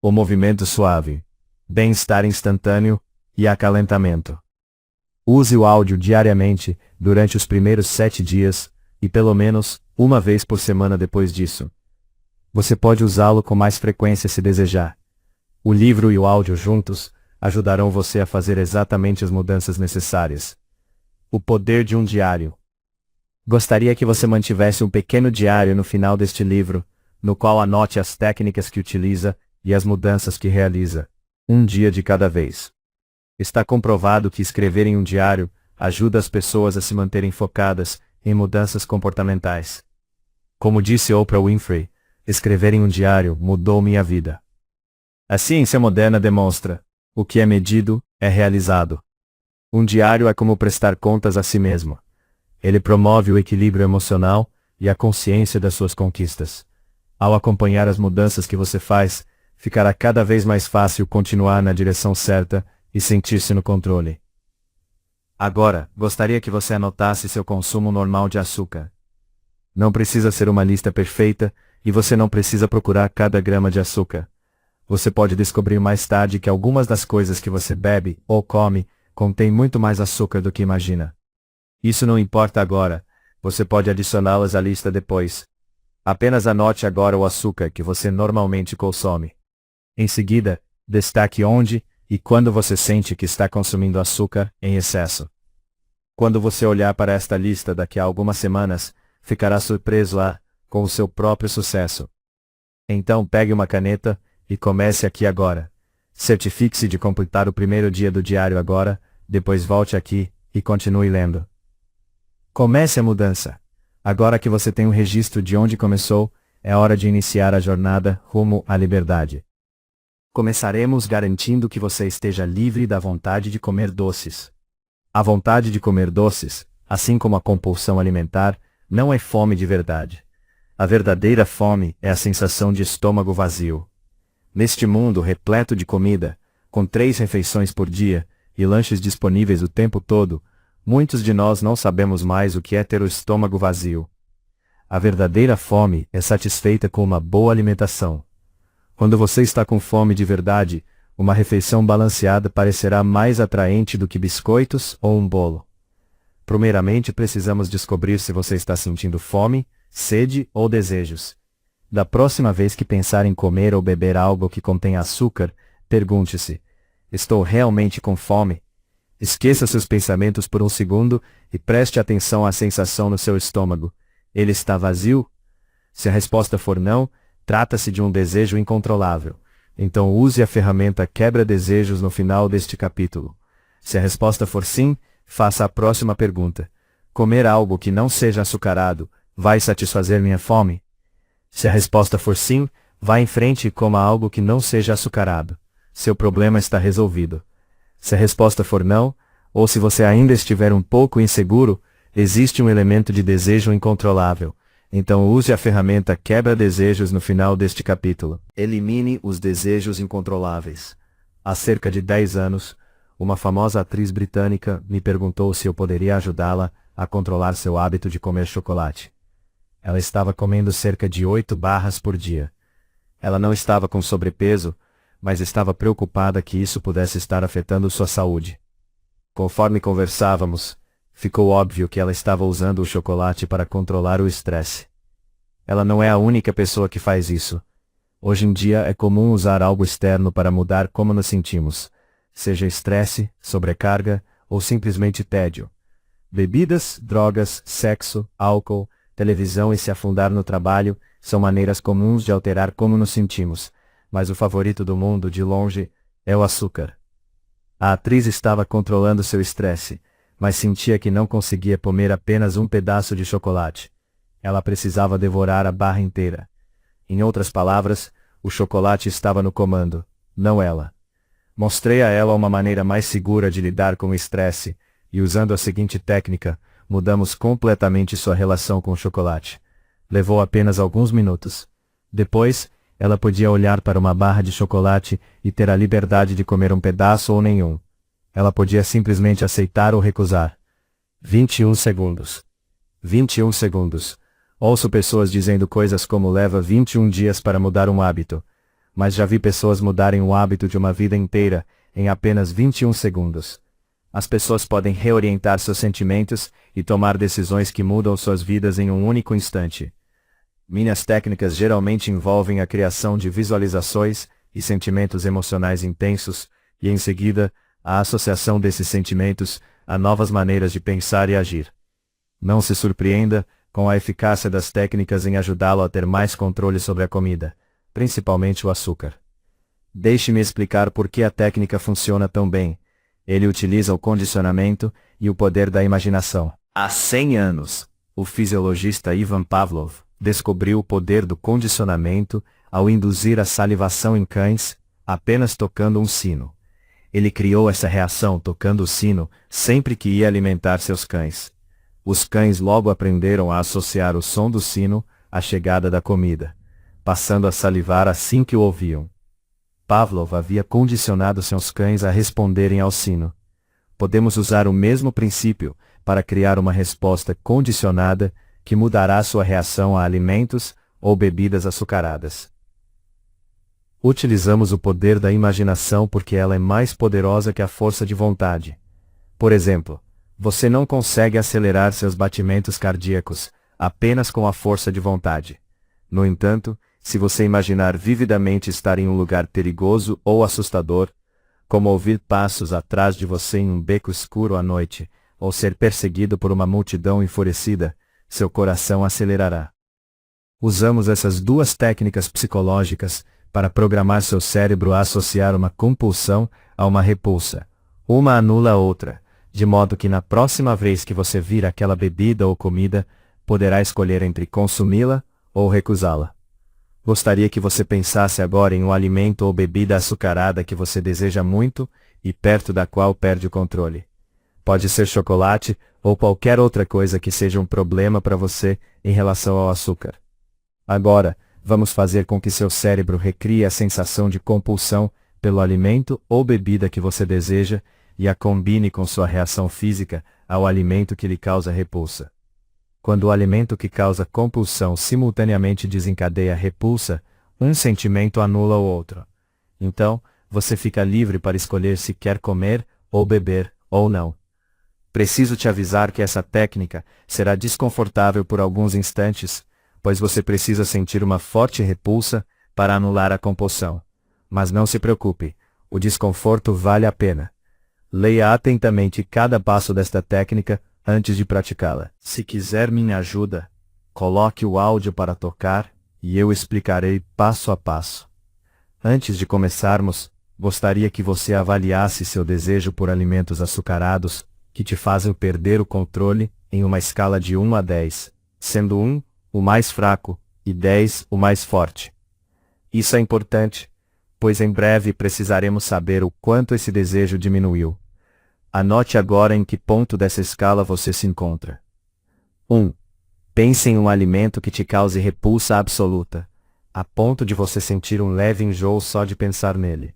O movimento suave, bem-estar instantâneo e acalentamento. Use o áudio diariamente durante os primeiros 7 dias, e pelo menos uma vez por semana depois disso. Você pode usá-lo com mais frequência se desejar. O livro e o áudio juntos ajudarão você a fazer exatamente as mudanças necessárias. O poder de um diário. Gostaria que você mantivesse um pequeno diário no final deste livro, no qual anote as técnicas que utiliza e as mudanças que realiza, um dia de cada vez. Está comprovado que escrever em um diário ajuda as pessoas a se manterem focadas em mudanças comportamentais. Como disse Oprah Winfrey, escrever em um diário mudou minha vida. A ciência moderna demonstra: o que é medido, é realizado. Um diário é como prestar contas a si mesmo. Ele promove o equilíbrio emocional e a consciência das suas conquistas. Ao acompanhar as mudanças que você faz, ficará cada vez mais fácil continuar na direção certa e sentir-se no controle. Agora, gostaria que você anotasse seu consumo normal de açúcar. Não precisa ser uma lista perfeita, e você não precisa procurar cada grama de açúcar. Você pode descobrir mais tarde que algumas das coisas que você bebe ou come contêm muito mais açúcar do que imagina. Isso não importa agora, você pode adicioná-las à lista depois. Apenas anote agora o açúcar que você normalmente consome. Em seguida, destaque onde e quando você sente que está consumindo açúcar em excesso. Quando você olhar para esta lista daqui a algumas semanas, ficará surpreso com o seu próprio sucesso. Então pegue uma caneta e comece aqui agora. Certifique-se de completar o primeiro dia do diário agora, depois volte aqui e continue lendo. Comece a mudança. Agora que você tem um registro de onde começou, é hora de iniciar a jornada rumo à liberdade. Começaremos garantindo que você esteja livre da vontade de comer doces. A vontade de comer doces, assim como a compulsão alimentar, não é fome de verdade. A verdadeira fome é a sensação de estômago vazio. Neste mundo repleto de comida, com 3 refeições por dia e lanches disponíveis o tempo todo, muitos de nós não sabemos mais o que é ter o estômago vazio. A verdadeira fome é satisfeita com uma boa alimentação. Quando você está com fome de verdade, uma refeição balanceada parecerá mais atraente do que biscoitos ou um bolo. Primeiramente, precisamos descobrir se você está sentindo fome, sede ou desejos. Da próxima vez que pensar em comer ou beber algo que contém açúcar, pergunte-se: estou realmente com fome? Esqueça seus pensamentos por um segundo e preste atenção à sensação no seu estômago. Ele está vazio? Se a resposta for não, trata-se de um desejo incontrolável. Então use a ferramenta quebra-desejos no final deste capítulo. Se a resposta for sim, faça a próxima pergunta: comer algo que não seja açucarado vai satisfazer minha fome? Se a resposta for sim, vá em frente e coma algo que não seja açucarado. Seu problema está resolvido. Se a resposta for não, ou se você ainda estiver um pouco inseguro, existe um elemento de desejo incontrolável. Então use a ferramenta quebra-desejos no final deste capítulo. Elimine os desejos incontroláveis. Há cerca de 10 anos, uma famosa atriz britânica me perguntou se eu poderia ajudá-la a controlar seu hábito de comer chocolate. Ela estava comendo cerca de 8 barras por dia. Ela não estava com sobrepeso, mas estava preocupada que isso pudesse estar afetando sua saúde. Conforme conversávamos, ficou óbvio que ela estava usando o chocolate para controlar o estresse. Ela não é a única pessoa que faz isso. Hoje em dia é comum usar algo externo para mudar como nos sentimos, seja estresse, sobrecarga ou simplesmente tédio. Bebidas, drogas, sexo, álcool, televisão e se afundar no trabalho são maneiras comuns de alterar como nos sentimos, mas o favorito do mundo, de longe, é o açúcar. A atriz estava controlando seu estresse, mas sentia que não conseguia comer apenas um pedaço de chocolate. Ela precisava devorar a barra inteira. Em outras palavras, o chocolate estava no comando, não ela. Mostrei a ela uma maneira mais segura de lidar com o estresse, e usando a seguinte técnica, mudamos completamente sua relação com o chocolate. Levou apenas alguns minutos. Depois, ela podia olhar para uma barra de chocolate e ter a liberdade de comer um pedaço ou nenhum. Ela podia simplesmente aceitar ou recusar. 21 segundos. 21 segundos. Ouço pessoas dizendo coisas como leva 21 dias para mudar um hábito. Mas já vi pessoas mudarem o hábito de uma vida inteira em apenas 21 segundos. As pessoas podem reorientar seus sentimentos e tomar decisões que mudam suas vidas em um único instante. Minhas técnicas geralmente envolvem a criação de visualizações e sentimentos emocionais intensos, e em seguida, a associação desses sentimentos a novas maneiras de pensar e agir. Não se surpreenda com a eficácia das técnicas em ajudá-lo a ter mais controle sobre a comida, principalmente o açúcar. Deixe-me explicar por que a técnica funciona tão bem. Ele utiliza o condicionamento e o poder da imaginação. Há 100 anos, o fisiologista Ivan Pavlov descobriu o poder do condicionamento ao induzir a salivação em cães, apenas tocando um sino. Ele criou essa reação tocando o sino sempre que ia alimentar seus cães. Os cães logo aprenderam a associar o som do sino à chegada da comida, passando a salivar assim que o ouviam. Pavlov havia condicionado seus cães a responderem ao sino. Podemos usar o mesmo princípio para criar uma resposta condicionada que mudará sua reação a alimentos ou bebidas açucaradas. Utilizamos o poder da imaginação porque ela é mais poderosa que a força de vontade. Por exemplo, você não consegue acelerar seus batimentos cardíacos apenas com a força de vontade. No entanto, se você imaginar vividamente estar em um lugar perigoso ou assustador, como ouvir passos atrás de você em um beco escuro à noite, ou ser perseguido por uma multidão enfurecida, seu coração acelerará. Usamos essas duas técnicas psicológicas para programar seu cérebro a associar uma compulsão a uma repulsa. Uma anula a outra, de modo que na próxima vez que você vir aquela bebida ou comida, poderá escolher entre consumi-la ou recusá-la. Gostaria que você pensasse agora em um alimento ou bebida açucarada que você deseja muito e perto da qual perde o controle. Pode ser chocolate ou qualquer outra coisa que seja um problema para você em relação ao açúcar. Agora, vamos fazer com que seu cérebro recrie a sensação de compulsão pelo alimento ou bebida que você deseja e a combine com sua reação física ao alimento que lhe causa repulsa. Quando o alimento que causa compulsão simultaneamente desencadeia repulsa, um sentimento anula o outro. Então, você fica livre para escolher se quer comer ou beber ou não. Preciso te avisar que essa técnica será desconfortável por alguns instantes, pois você precisa sentir uma forte repulsa para anular a compulsão. Mas não se preocupe, o desconforto vale a pena. Leia atentamente cada passo desta técnica antes de praticá-la. Se quiser minha ajuda, coloque o áudio para tocar e eu explicarei passo a passo. Antes de começarmos, gostaria que você avaliasse seu desejo por alimentos açucarados que te fazem perder o controle em uma escala de 1 a 10, sendo 1 o mais fraco e 10 o mais forte. Isso é importante, pois em breve precisaremos saber o quanto esse desejo diminuiu. Anote agora em que ponto dessa escala você se encontra. 1. Pense em um alimento que te cause repulsa absoluta, a ponto de você sentir um leve enjoo só de pensar nele.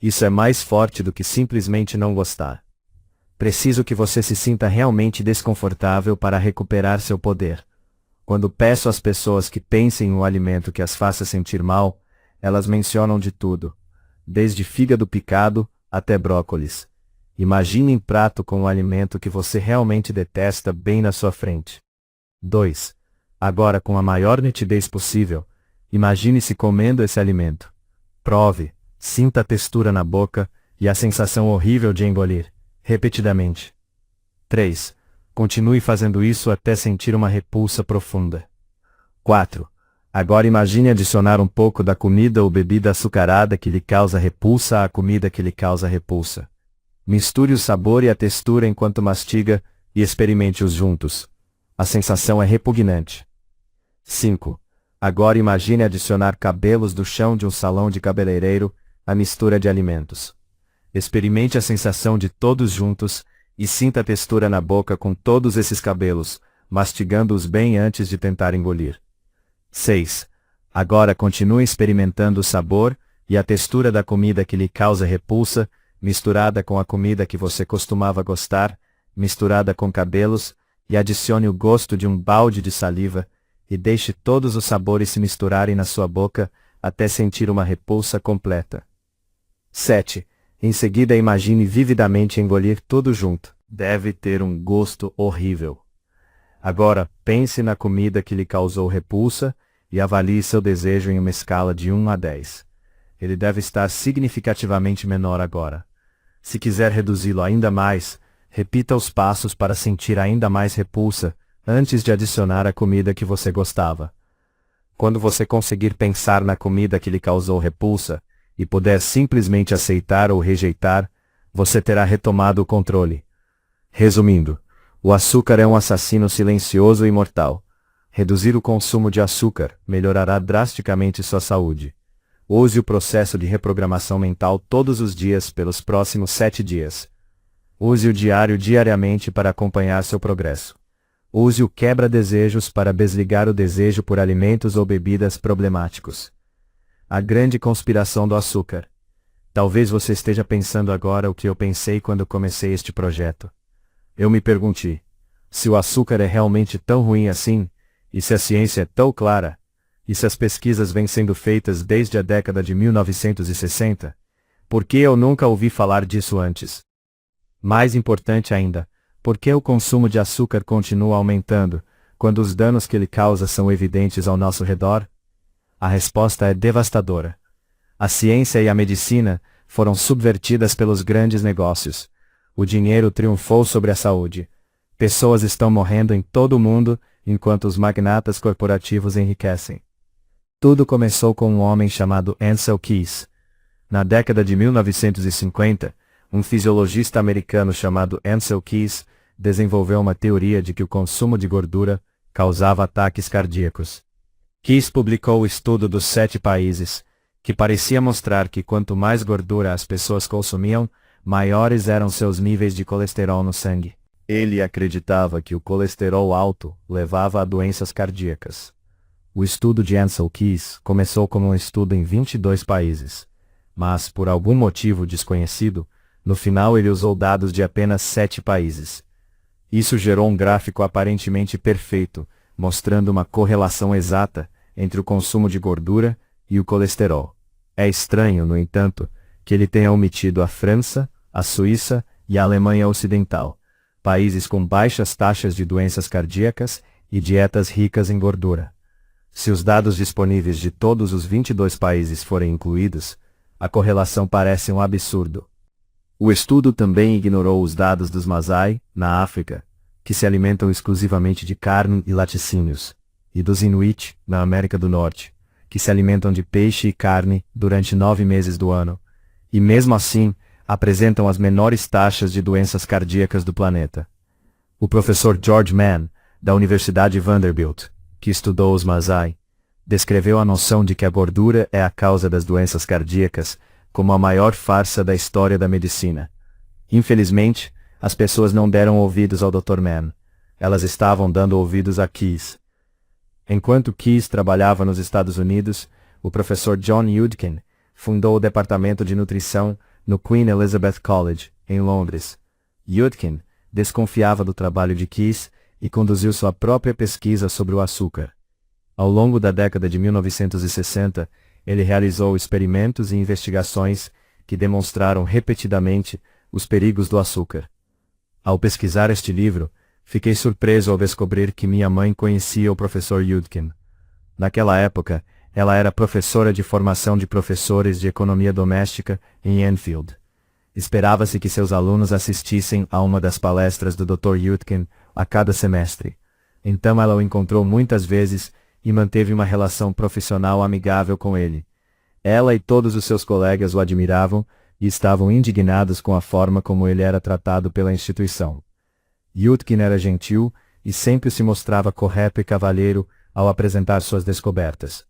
Isso é mais forte do que simplesmente não gostar. Preciso que você se sinta realmente desconfortável para recuperar seu poder. Quando peço às pessoas que pensem em um alimento que as faça sentir mal, elas mencionam de tudo, desde fígado picado até brócolis. Imagine um prato com um alimento que você realmente detesta bem na sua frente. 2. Agora, com a maior nitidez possível, imagine-se comendo esse alimento. Prove, sinta a textura na boca e a sensação horrível de engolir, repetidamente. 3. Continue fazendo isso até sentir uma repulsa profunda. 4. Agora imagine adicionar um pouco da comida ou bebida açucarada que lhe causa repulsa à comida que lhe causa repulsa. Misture o sabor e a textura enquanto mastiga e experimente-os juntos. A sensação é repugnante. 5. Agora imagine adicionar cabelos do chão de um salão de cabeleireiro à mistura de alimentos. Experimente a sensação de todos juntos e sinta a textura na boca com todos esses cabelos, mastigando-os bem antes de tentar engolir. 6. Agora continue experimentando o sabor e a textura da comida que lhe causa repulsa, misturada com a comida que você costumava gostar, misturada com cabelos, e adicione o gosto de um balde de saliva, e deixe todos os sabores se misturarem na sua boca até sentir uma repulsa completa. 7. Em seguida imagine vividamente engolir tudo junto. Deve ter um gosto horrível. Agora, pense na comida que lhe causou repulsa e avalie seu desejo em uma escala de 1 a 10. Ele deve estar significativamente menor agora. Se quiser reduzi-lo ainda mais, repita os passos para sentir ainda mais repulsa, antes de adicionar a comida que você gostava. Quando você conseguir pensar na comida que lhe causou repulsa, e puder simplesmente aceitar ou rejeitar, você terá retomado o controle. Resumindo, o açúcar é um assassino silencioso e mortal. Reduzir o consumo de açúcar melhorará drasticamente sua saúde. Use o processo de reprogramação mental todos os dias pelos próximos 7 dias. Use o diário diariamente para acompanhar seu progresso. Use o quebra-desejos para desligar o desejo por alimentos ou bebidas problemáticos. A grande conspiração do açúcar. Talvez você esteja pensando agora o que eu pensei quando comecei este projeto. Eu me perguntei, se o açúcar é realmente tão ruim assim, e se a ciência é tão clara, e se as pesquisas vêm sendo feitas desde a década de 1960, por que eu nunca ouvi falar disso antes? Mais importante ainda, por que o consumo de açúcar continua aumentando, quando os danos que ele causa são evidentes ao nosso redor? A resposta é devastadora. A ciência e a medicina foram subvertidas pelos grandes negócios. O dinheiro triunfou sobre a saúde. Pessoas estão morrendo em todo o mundo, enquanto os magnatas corporativos enriquecem. Tudo começou com um homem chamado Ancel Keys. Na década de 1950, um fisiologista americano chamado Ancel Keys desenvolveu uma teoria de que o consumo de gordura causava ataques cardíacos. Keys publicou o estudo dos 7 países, que parecia mostrar que quanto mais gordura as pessoas consumiam, maiores eram seus níveis de colesterol no sangue. Ele acreditava que o colesterol alto levava a doenças cardíacas. O estudo de Ancel Keys começou como um estudo em 22 países, mas, por algum motivo desconhecido, no final ele usou dados de apenas 7 países. Isso gerou um gráfico aparentemente perfeito, mostrando uma correlação exata entre o consumo de gordura e o colesterol. É estranho, no entanto, que ele tenha omitido a França, a Suíça e a Alemanha Ocidental, países com baixas taxas de doenças cardíacas e dietas ricas em gordura. Se os dados disponíveis de todos os 22 países forem incluídos, a correlação parece um absurdo. O estudo também ignorou os dados dos Masai, na África, que se alimentam exclusivamente de carne e laticínios, e dos Inuit, na América do Norte, que se alimentam de peixe e carne durante 9 meses do ano, e mesmo assim, apresentam as menores taxas de doenças cardíacas do planeta. O professor George Mann, da Universidade Vanderbilt, que estudou os Masai, descreveu a noção de que a gordura é a causa das doenças cardíacas como a maior farsa da história da medicina. Infelizmente, as pessoas não deram ouvidos ao Dr. Mann. Elas estavam dando ouvidos a Keys. Enquanto Keys trabalhava nos Estados Unidos, o professor John Yudkin fundou o Departamento de Nutrição no Queen Elizabeth College, em Londres. Yudkin desconfiava do trabalho de Keys e conduziu sua própria pesquisa sobre o açúcar. Ao longo da década de 1960, ele realizou experimentos e investigações que demonstraram repetidamente os perigos do açúcar. Ao pesquisar este livro, fiquei surpreso ao descobrir que minha mãe conhecia o professor Yudkin. Naquela época, ela era professora de formação de professores de economia doméstica em Enfield. Esperava-se que seus alunos assistissem a uma das palestras do Dr. Yudkin a cada semestre. Então ela o encontrou muitas vezes e manteve uma relação profissional amigável com ele. Ela e todos os seus colegas o admiravam e estavam indignados com a forma como ele era tratado pela instituição. Yudkin era gentil e sempre se mostrava correto e cavalheiro ao apresentar suas descobertas.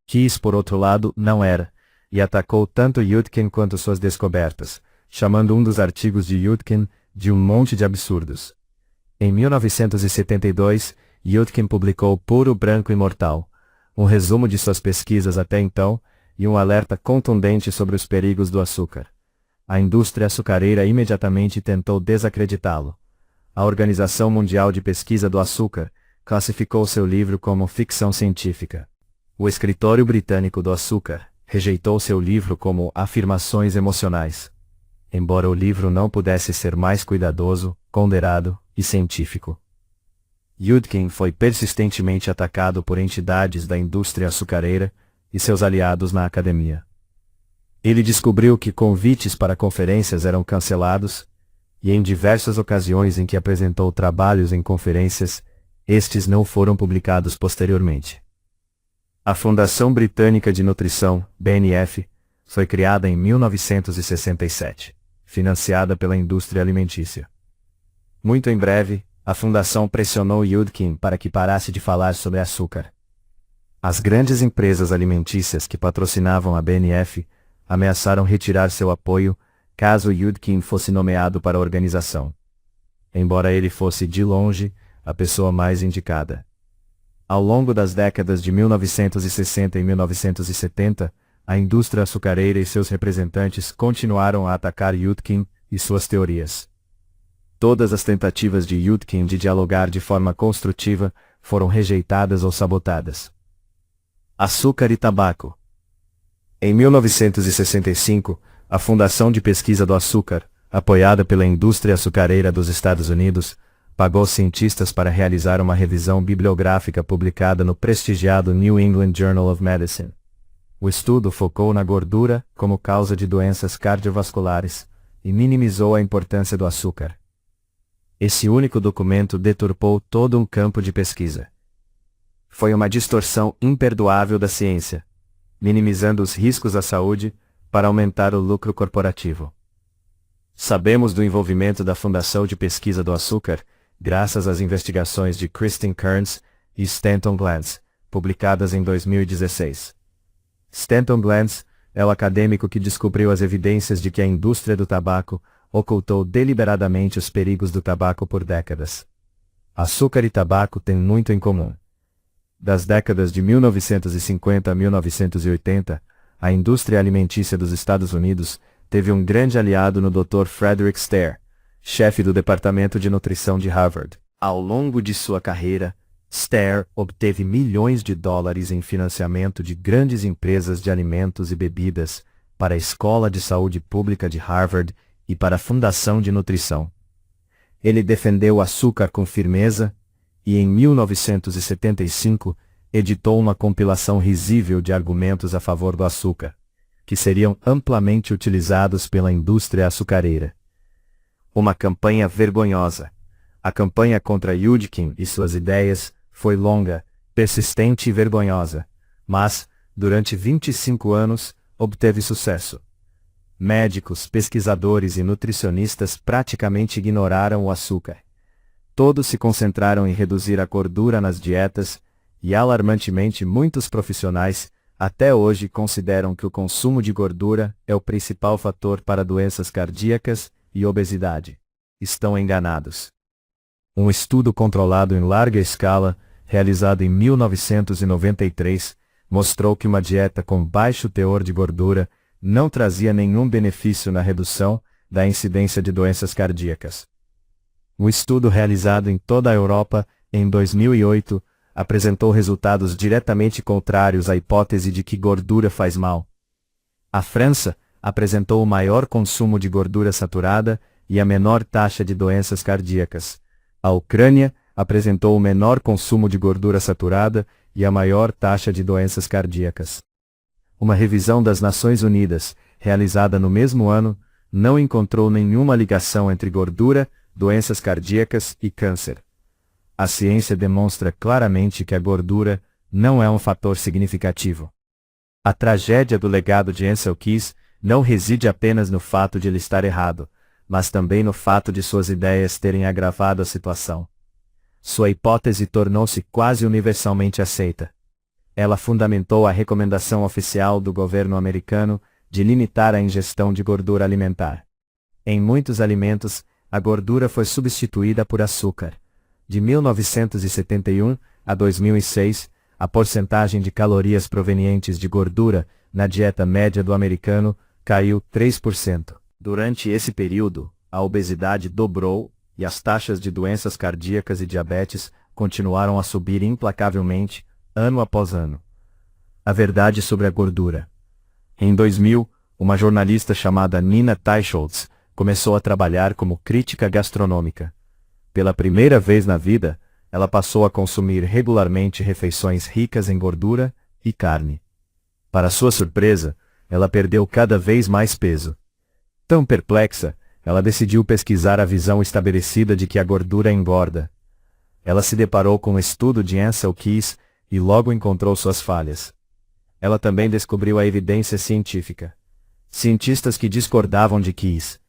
Keys, por outro lado, não era, e atacou tanto Yudkin quanto suas descobertas, chamando um dos artigos de Yudkin de um monte de absurdos. Em 1972, Yudkin publicou Puro Branco Imortal, um resumo de suas pesquisas até então, e um alerta contundente sobre os perigos do açúcar. A indústria açucareira imediatamente tentou desacreditá-lo. A Organização Mundial de Pesquisa do Açúcar classificou seu livro como ficção científica. O escritório britânico do açúcar rejeitou seu livro como afirmações emocionais. Embora o livro não pudesse ser mais cuidadoso, ponderado e científico. Yudkin foi persistentemente atacado por entidades da indústria açucareira e seus aliados na academia. Ele descobriu que convites para conferências eram cancelados, e em diversas ocasiões em que apresentou trabalhos em conferências, estes não foram publicados posteriormente. A Fundação Britânica de Nutrição, BNF, foi criada em 1967, financiada pela indústria alimentícia. Muito em breve, a fundação pressionou Yudkin para que parasse de falar sobre açúcar. As grandes empresas alimentícias que patrocinavam a BNF ameaçaram retirar seu apoio caso Yudkin fosse nomeado para a organização, embora ele fosse, de longe, a pessoa mais indicada. Ao longo das décadas de 1960 e 1970, a indústria açucareira e seus representantes continuaram a atacar Yudkin e suas teorias. Todas as tentativas de Yudkin de dialogar de forma construtiva foram rejeitadas ou sabotadas. Açúcar e tabaco. Em 1965, a Fundação de Pesquisa do Açúcar, apoiada pela indústria açucareira dos Estados Unidos, pagou cientistas para realizar uma revisão bibliográfica publicada no prestigiado New England Journal of Medicine. O estudo focou na gordura como causa de doenças cardiovasculares e minimizou a importância do açúcar. Esse único documento deturpou todo um campo de pesquisa. Foi uma distorção imperdoável da ciência, minimizando os riscos à saúde para aumentar o lucro corporativo. Sabemos do envolvimento da Fundação de Pesquisa do Açúcar graças às investigações de Kristen Kearns e Stanton Glantz, publicadas em 2016. Stanton Glantz é o acadêmico que descobriu as evidências de que a indústria do tabaco ocultou deliberadamente os perigos do tabaco por décadas. Açúcar e tabaco têm muito em comum. Das décadas de 1950 a 1980, a indústria alimentícia dos Estados Unidos teve um grande aliado no Dr. Frederick Stare, chefe do Departamento de Nutrição de Harvard. Ao longo de sua carreira, Stare obteve milhões de dólares em financiamento de grandes empresas de alimentos e bebidas para a Escola de Saúde Pública de Harvard e para a Fundação de Nutrição. Ele defendeu o açúcar com firmeza e, em 1975, editou uma compilação risível de argumentos a favor do açúcar, que seriam amplamente utilizados pela indústria açucareira. Uma campanha vergonhosa. A campanha contra Yudkin e suas ideias foi longa, persistente e vergonhosa, mas, durante 25 anos, obteve sucesso. Médicos, pesquisadores e nutricionistas praticamente ignoraram o açúcar. Todos se concentraram em reduzir a gordura nas dietas, e alarmantemente muitos profissionais, até hoje, consideram que o consumo de gordura é o principal fator para doenças cardíacas e obesidade. Estão enganados. Um estudo controlado em larga escala, realizado em 1993, mostrou que uma dieta com baixo teor de gordura não trazia nenhum benefício na redução da incidência de doenças cardíacas. Um estudo realizado em toda a Europa, em 2008, apresentou resultados diretamente contrários à hipótese de que gordura faz mal. A França apresentou o maior consumo de gordura saturada e a menor taxa de doenças cardíacas. A Ucrânia apresentou o menor consumo de gordura saturada e a maior taxa de doenças cardíacas. Uma revisão das Nações Unidas, realizada no mesmo ano, não encontrou nenhuma ligação entre gordura, doenças cardíacas e câncer. A ciência demonstra claramente que a gordura não é um fator significativo. A tragédia do legado de Ancel Keys não reside apenas no fato de ele estar errado, mas também no fato de suas ideias terem agravado a situação. Sua hipótese tornou-se quase universalmente aceita. Ela fundamentou a recomendação oficial do governo americano de limitar a ingestão de gordura alimentar. Em muitos alimentos, a gordura foi substituída por açúcar. De 1971 a 2006, a porcentagem de calorias provenientes de gordura na dieta média do americano caiu 3%. Durante esse período, a obesidade dobrou e as taxas de doenças cardíacas e diabetes continuaram a subir implacavelmente, ano após ano. A verdade sobre a gordura. Em 2000, uma jornalista chamada Nina Teicholz começou a trabalhar como crítica gastronômica. Pela primeira vez na vida, ela passou a consumir regularmente refeições ricas em gordura e carne. Para sua surpresa, ela perdeu cada vez mais peso. Tão perplexa, ela decidiu pesquisar a visão estabelecida de que a gordura engorda. Ela se deparou com o estudo de Ancel Keys e logo encontrou suas falhas. Ela também descobriu a evidência científica. Cientistas que discordavam de Keys.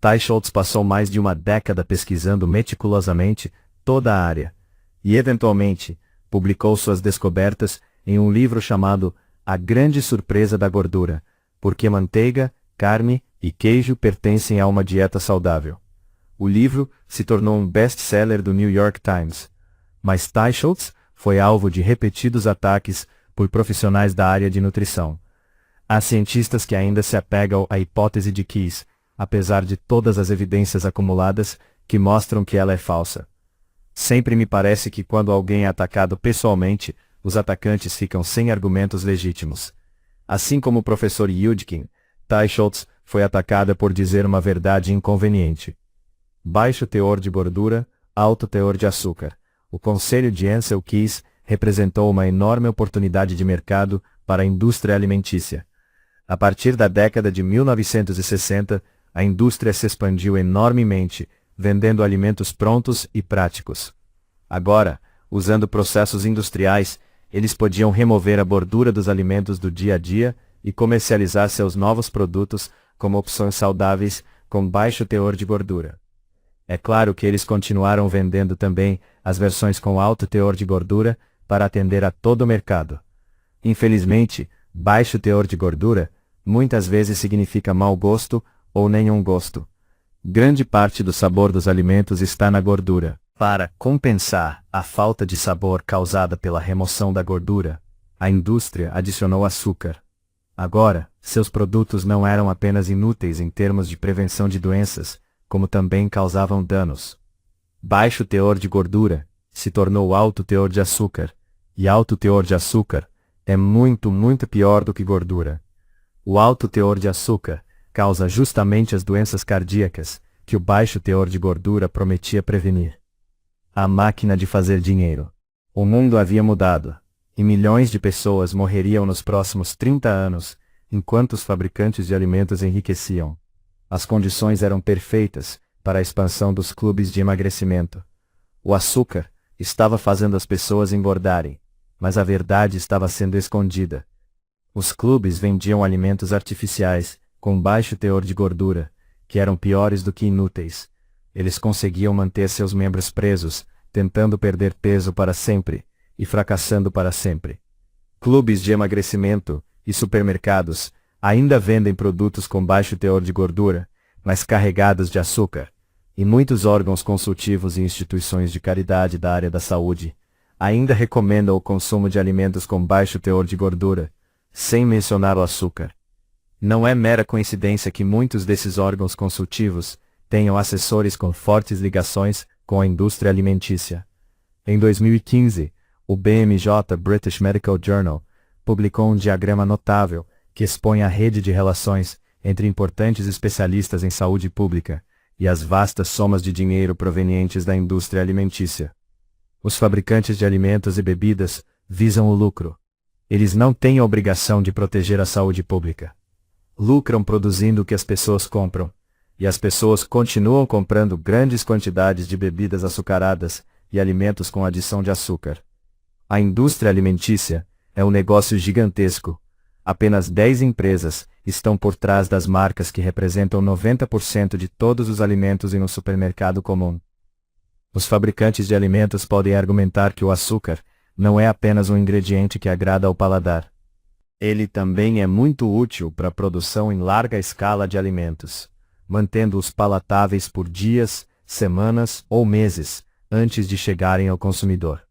Teicholz passou mais de uma década pesquisando meticulosamente toda a área, e eventualmente, publicou suas descobertas em um livro chamado A Grande Surpresa da Gordura, porque manteiga, carne e queijo pertencem a uma dieta saudável. O livro se tornou um best-seller do New York Times, mas Teicholz foi alvo de repetidos ataques por profissionais da área de nutrição. Há cientistas que ainda se apegam à hipótese de Keys, apesar de todas as evidências acumuladas que mostram que ela é falsa. Sempre me parece que quando alguém é atacado pessoalmente, os atacantes ficam sem argumentos legítimos. Assim como o professor Yudkin, Teicholz foi atacada por dizer uma verdade inconveniente. Baixo teor de gordura, alto teor de açúcar. O conselho de Ancel Keys representou uma enorme oportunidade de mercado para a indústria alimentícia. A partir da década de 1960, a indústria se expandiu enormemente, vendendo alimentos prontos e práticos. Agora, usando processos industriais, eles podiam remover a gordura dos alimentos do dia a dia e comercializar seus novos produtos como opções saudáveis com baixo teor de gordura. É claro que eles continuaram vendendo também as versões com alto teor de gordura para atender a todo o mercado. Infelizmente, baixo teor de gordura muitas vezes significa mau gosto ou nenhum gosto. Grande parte do sabor dos alimentos está na gordura. Para compensar a falta de sabor causada pela remoção da gordura, a indústria adicionou açúcar. Agora, seus produtos não eram apenas inúteis em termos de prevenção de doenças, como também causavam danos. Baixo teor de gordura se tornou alto teor de açúcar, e alto teor de açúcar é muito pior do que gordura. O alto teor de açúcar causa justamente as doenças cardíacas que o baixo teor de gordura prometia prevenir. A máquina de fazer dinheiro. O mundo havia mudado, e milhões de pessoas morreriam nos próximos 30 anos, enquanto os fabricantes de alimentos enriqueciam. As condições eram perfeitas para a expansão dos clubes de emagrecimento. O açúcar estava fazendo as pessoas engordarem, mas a verdade estava sendo escondida. Os clubes vendiam alimentos artificiais, com baixo teor de gordura, que eram piores do que inúteis. Eles conseguiam manter seus membros presos, tentando perder peso para sempre, e fracassando para sempre. Clubes de emagrecimento e supermercados ainda vendem produtos com baixo teor de gordura, mas carregados de açúcar, e muitos órgãos consultivos e instituições de caridade da área da saúde ainda recomendam o consumo de alimentos com baixo teor de gordura, sem mencionar o açúcar. Não é mera coincidência que muitos desses órgãos consultivos tenham assessores com fortes ligações com a indústria alimentícia. Em 2015, o BMJ British Medical Journal publicou um diagrama notável que expõe a rede de relações entre importantes especialistas em saúde pública e as vastas somas de dinheiro provenientes da indústria alimentícia. Os fabricantes de alimentos e bebidas visam o lucro. Eles não têm a obrigação de proteger a saúde pública. Lucram produzindo o que as pessoas compram, e as pessoas continuam comprando grandes quantidades de bebidas açucaradas e alimentos com adição de açúcar. A indústria alimentícia é um negócio gigantesco. Apenas 10 empresas estão por trás das marcas que representam 90% de todos os alimentos em um supermercado comum. Os fabricantes de alimentos podem argumentar que o açúcar não é apenas um ingrediente que agrada ao paladar. Ele também é muito útil para a produção em larga escala de alimentos, mantendo-os palatáveis por dias, semanas ou meses, antes de chegarem ao consumidor.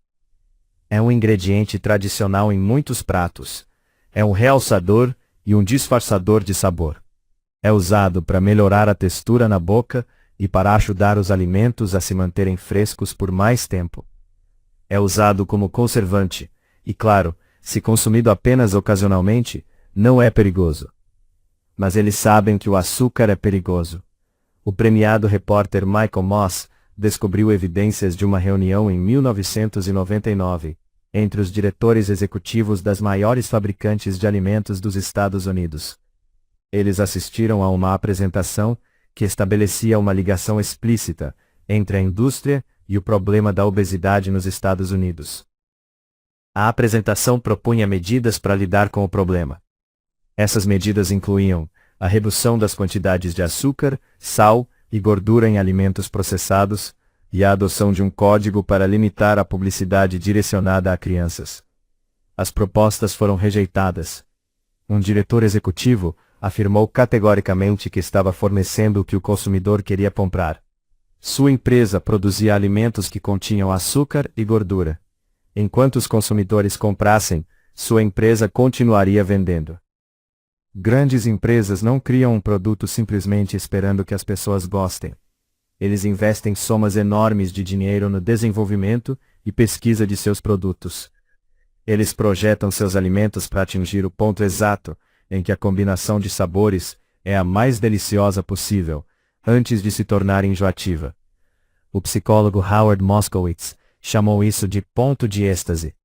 É um ingrediente tradicional em muitos pratos. É um realçador e um disfarçador de sabor. É usado para melhorar a textura na boca e para ajudar os alimentos a se manterem frescos por mais tempo. É usado como conservante, e claro, se consumido apenas ocasionalmente, não é perigoso. Mas eles sabem que o açúcar é perigoso. O premiado repórter Michael Moss descobriu evidências de uma reunião em 1999, entre os diretores executivos das maiores fabricantes de alimentos dos Estados Unidos. Eles assistiram a uma apresentação que estabelecia uma ligação explícita entre a indústria e o problema da obesidade nos Estados Unidos. A apresentação propunha medidas para lidar com o problema. Essas medidas incluíam a redução das quantidades de açúcar, sal e gordura em alimentos processados e a adoção de um código para limitar a publicidade direcionada a crianças. As propostas foram rejeitadas. Um diretor executivo afirmou categoricamente que estava fornecendo o que o consumidor queria comprar. Sua empresa produzia alimentos que continham açúcar e gordura. Enquanto os consumidores comprassem, sua empresa continuaria vendendo. Grandes empresas não criam um produto simplesmente esperando que as pessoas gostem. Eles investem somas enormes de dinheiro no desenvolvimento e pesquisa de seus produtos. Eles projetam seus alimentos para atingir o ponto exato em que a combinação de sabores é a mais deliciosa possível, antes de se tornar enjoativa. O psicólogo Howard Moskowitz chamou isso de ponto de êxtase.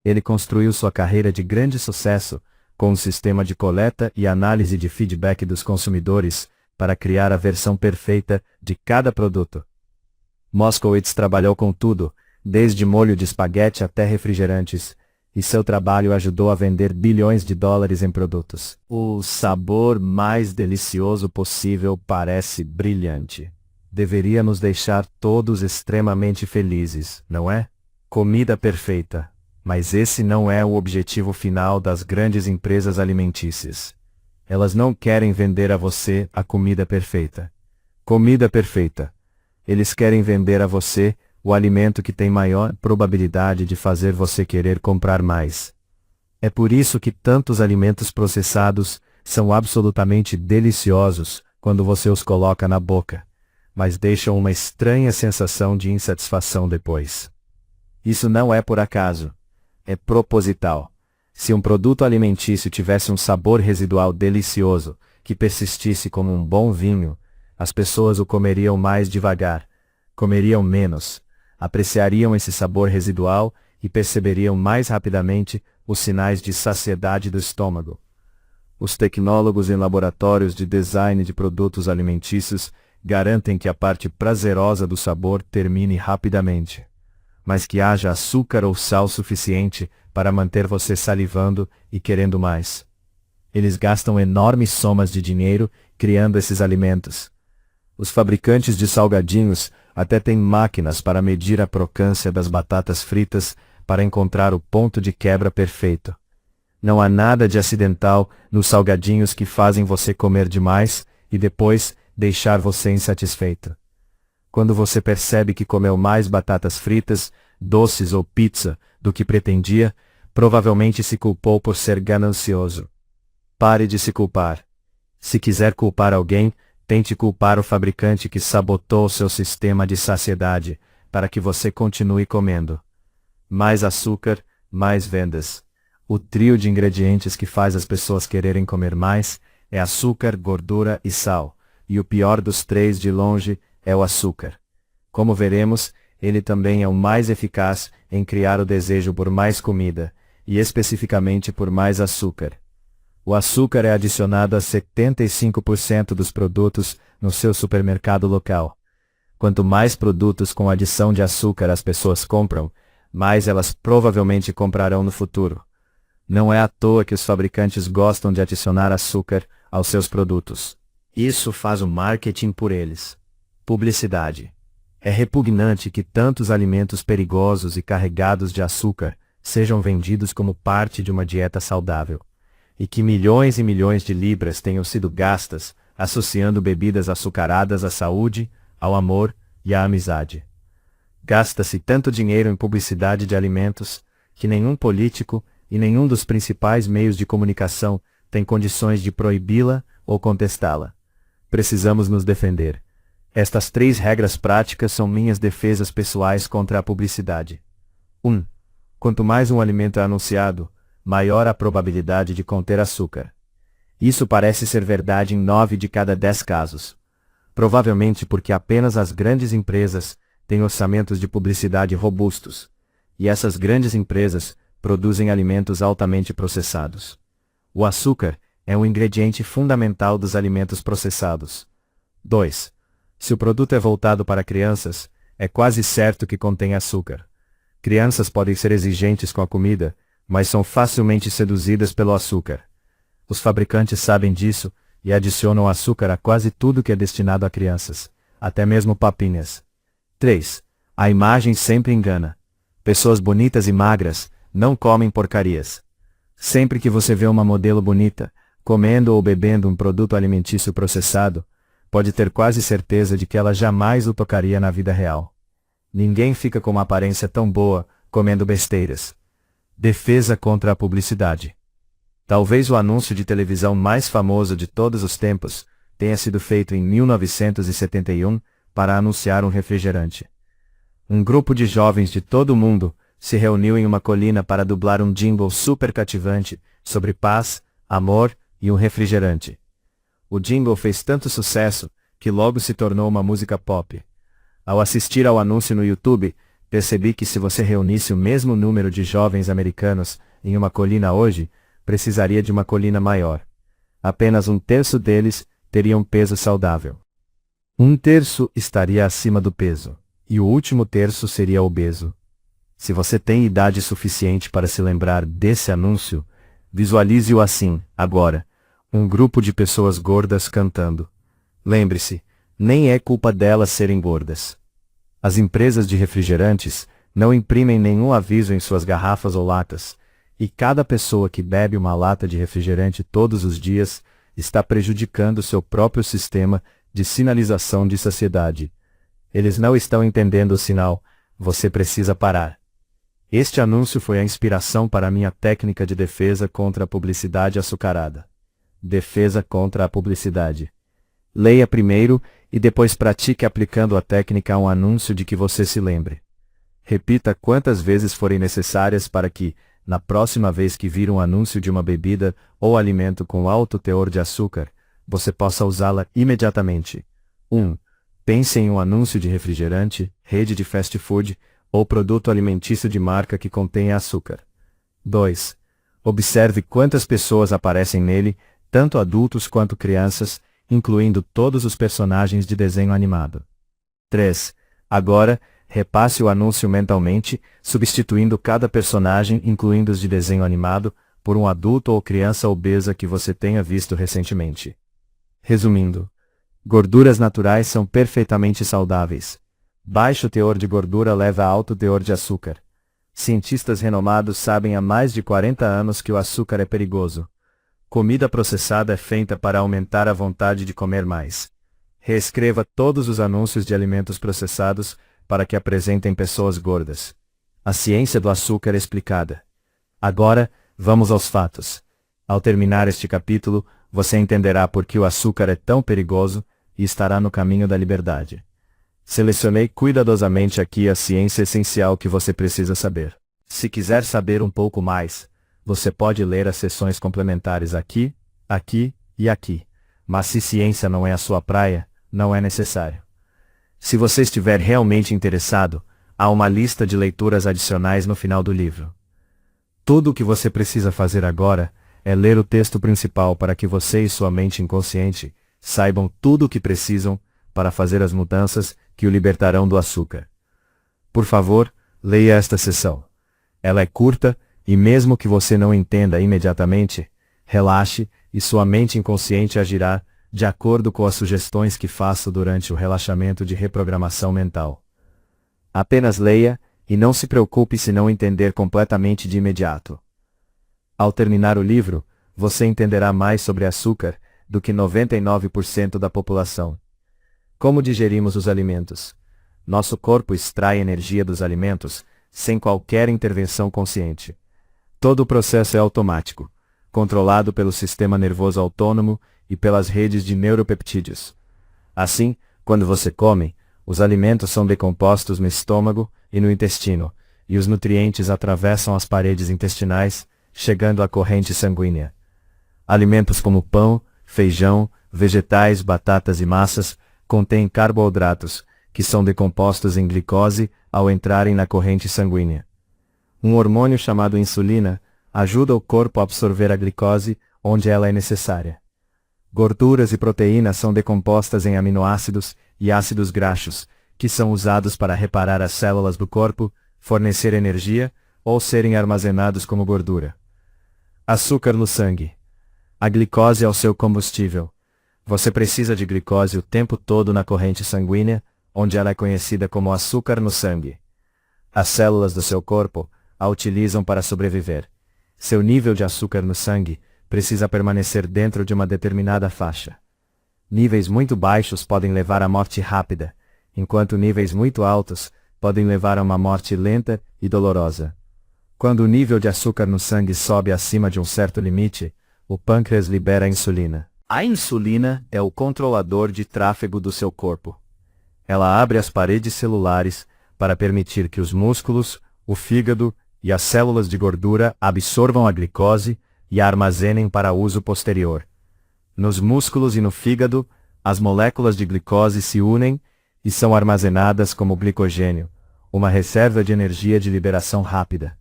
Ele construiu sua carreira de grande sucesso com um sistema de coleta e análise de feedback dos consumidores para criar a versão perfeita de cada produto. Moskowitz trabalhou com tudo, desde molho de espaguete até refrigerantes, e seu trabalho ajudou a vender bilhões de dólares em produtos. O sabor mais delicioso possível parece brilhante. Deveria nos deixar todos extremamente felizes, não é? Comida perfeita. Mas esse não é o objetivo final das grandes empresas alimentícias. Elas não querem vender a você a comida perfeita. Comida perfeita. Eles querem vender a você o alimento que tem maior probabilidade de fazer você querer comprar mais. É por isso que tantos alimentos processados são absolutamente deliciosos quando você os coloca na boca, mas deixam uma estranha sensação de insatisfação depois. Isso não é por acaso. É proposital. Se um produto alimentício tivesse um sabor residual delicioso, que persistisse como um bom vinho, as pessoas o comeriam mais devagar, comeriam menos, apreciariam esse sabor residual e perceberiam mais rapidamente os sinais de saciedade do estômago. Os tecnólogos em laboratórios de design de produtos alimentícios garantem que a parte prazerosa do sabor termine rapidamente, mas que haja açúcar ou sal suficiente para manter você salivando e querendo mais. Eles gastam enormes somas de dinheiro criando esses alimentos. Os fabricantes de salgadinhos até têm máquinas para medir a crocância das batatas fritas para encontrar o ponto de quebra perfeito. Não há nada de acidental nos salgadinhos que fazem você comer demais e depois deixar você insatisfeito. Quando você percebe que comeu mais batatas fritas, doces ou pizza do que pretendia, provavelmente se culpou por ser ganancioso. Pare de se culpar. Se quiser culpar alguém, tente culpar o fabricante que sabotou seu sistema de saciedade, para que você continue comendo. Mais açúcar, mais vendas. O trio de ingredientes que faz as pessoas quererem comer mais é açúcar, gordura e sal, e o pior dos três de longe é o açúcar. Como veremos, ele também é o mais eficaz em criar o desejo por mais comida, e especificamente por mais açúcar. O açúcar é adicionado a 75% dos produtos no seu supermercado local. Quanto mais produtos com adição de açúcar as pessoas compram, mais elas provavelmente comprarão no futuro. Não é à toa que os fabricantes gostam de adicionar açúcar aos seus produtos. Isso faz o marketing por eles. Publicidade. É repugnante que tantos alimentos perigosos e carregados de açúcar sejam vendidos como parte de uma dieta saudável, e que milhões e milhões de libras tenham sido gastas associando bebidas açucaradas à saúde, ao amor e à amizade. Gasta-se tanto dinheiro em publicidade de alimentos que nenhum político e nenhum dos principais meios de comunicação tem condições de proibi-la ou contestá-la. Precisamos nos defender. Estas 3 regras práticas são minhas defesas pessoais contra a publicidade. 1. Quanto mais um alimento é anunciado, maior a probabilidade de conter açúcar. Isso parece ser verdade em 9 de cada 10 casos. provavelmente porque apenas as grandes empresas têm orçamentos de publicidade robustos, e essas grandes empresas produzem alimentos altamente processados. O açúcar é um ingrediente fundamental dos alimentos processados. 2. Se o produto é voltado para crianças, é quase certo que contém açúcar. Crianças podem ser exigentes com a comida, mas são facilmente seduzidas pelo açúcar. Os fabricantes sabem disso e adicionam açúcar a quase tudo que é destinado a crianças, até mesmo papinhas. 3. A imagem sempre engana. Pessoas bonitas e magras não comem porcarias. Sempre que você vê uma modelo bonita, comendo ou bebendo um produto alimentício processado, pode ter quase certeza de que ela jamais o tocaria na vida real. Ninguém fica com uma aparência tão boa comendo besteiras. Defesa contra a publicidade. Talvez o anúncio de televisão mais famoso de todos os tempos tenha sido feito em 1971 para anunciar um refrigerante. Um grupo de jovens de todo o mundo se reuniu em uma colina para dublar um jingle super cativante sobre paz, amor e um refrigerante. O jingle fez tanto sucesso que logo se tornou uma música pop. Ao assistir ao anúncio no YouTube, percebi que se você reunisse o mesmo número de jovens americanos em uma colina hoje, precisaria de uma colina maior. Apenas um terço deles teria um peso saudável. Um terço estaria acima do peso, e o último terço seria obeso. Se você tem idade suficiente para se lembrar desse anúncio, visualize-o assim, agora. Um grupo de pessoas gordas cantando. Lembre-se, nem é culpa delas serem gordas. As empresas de refrigerantes não imprimem nenhum aviso em suas garrafas ou latas, e cada pessoa que bebe uma lata de refrigerante todos os dias está prejudicando seu próprio sistema de sinalização de saciedade. Eles não estão entendendo o sinal, você precisa parar. Este anúncio foi a inspiração para a minha técnica de defesa contra a publicidade açucarada. Defesa contra a publicidade. Leia primeiro e depois pratique aplicando a técnica a um anúncio de que você se lembre. Repita quantas vezes forem necessárias para que, na próxima vez que vir um anúncio de uma bebida ou alimento com alto teor de açúcar, você possa usá-la imediatamente. 1. Pense em um anúncio de refrigerante, rede de fast food ou produto alimentício de marca que contenha açúcar. 2. Observe quantas pessoas aparecem nele, tanto adultos quanto crianças, incluindo todos os personagens de desenho animado. 3. Agora, repasse o anúncio mentalmente, substituindo cada personagem, incluindo os de desenho animado, por um adulto ou criança obesa que você tenha visto recentemente. Resumindo, gorduras naturais são perfeitamente saudáveis. Baixo teor de gordura leva a alto teor de açúcar. Cientistas renomados sabem há mais de 40 anos que o açúcar é perigoso. Comida processada é feita para aumentar a vontade de comer mais. Reescreva todos os anúncios de alimentos processados para que apresentem pessoas gordas. A ciência do açúcar é explicada. Agora, vamos aos fatos. Ao terminar este capítulo, você entenderá por que o açúcar é tão perigoso e estará no caminho da liberdade. Selecionei cuidadosamente aqui a ciência essencial que você precisa saber. Se quiser saber um pouco mais, você pode ler as seções complementares aqui, aqui e aqui. Mas se ciência não é a sua praia, não é necessário. Se você estiver realmente interessado, há uma lista de leituras adicionais no final do livro. Tudo o que você precisa fazer agora é ler o texto principal para que você e sua mente inconsciente saibam tudo o que precisam para fazer as mudanças que o libertarão do açúcar. Por favor, leia esta seção. Ela é curta, e mesmo que você não entenda imediatamente, relaxe e sua mente inconsciente agirá de acordo com as sugestões que faço durante o relaxamento de reprogramação mental. Apenas leia e não se preocupe se não entender completamente de imediato. Ao terminar o livro, você entenderá mais sobre açúcar do que 99% da população. Como digerimos os alimentos? Nosso corpo extrai energia dos alimentos sem qualquer intervenção consciente. Todo o processo é automático, controlado pelo sistema nervoso autônomo e pelas redes de neuropeptídeos. Assim, quando você come, os alimentos são decompostos no estômago e no intestino, e os nutrientes atravessam as paredes intestinais, chegando à corrente sanguínea. Alimentos como pão, feijão, vegetais, batatas e massas contém carboidratos, que são decompostos em glicose ao entrarem na corrente sanguínea. Um hormônio chamado insulina ajuda o corpo a absorver a glicose onde ela é necessária. Gorduras e proteínas são decompostas em aminoácidos e ácidos graxos, que são usados para reparar as células do corpo, fornecer energia ou serem armazenados como gordura. Açúcar no sangue. A glicose é o seu combustível. Você precisa de glicose o tempo todo na corrente sanguínea, onde ela é conhecida como açúcar no sangue. As células do seu corpo a utilizam para sobreviver. Seu nível de açúcar no sangue precisa permanecer dentro de uma determinada faixa. Níveis muito baixos podem levar à morte rápida, enquanto níveis muito altos podem levar a uma morte lenta e dolorosa. Quando o nível de açúcar no sangue sobe acima de um certo limite, o pâncreas libera a insulina. A insulina é o controlador de tráfego do seu corpo. Ela abre as paredes celulares para permitir que os músculos, o fígado e as células de gordura absorvam a glicose e a armazenem para uso posterior. Nos músculos e no fígado, as moléculas de glicose se unem e são armazenadas como glicogênio, uma reserva de energia de liberação rápida.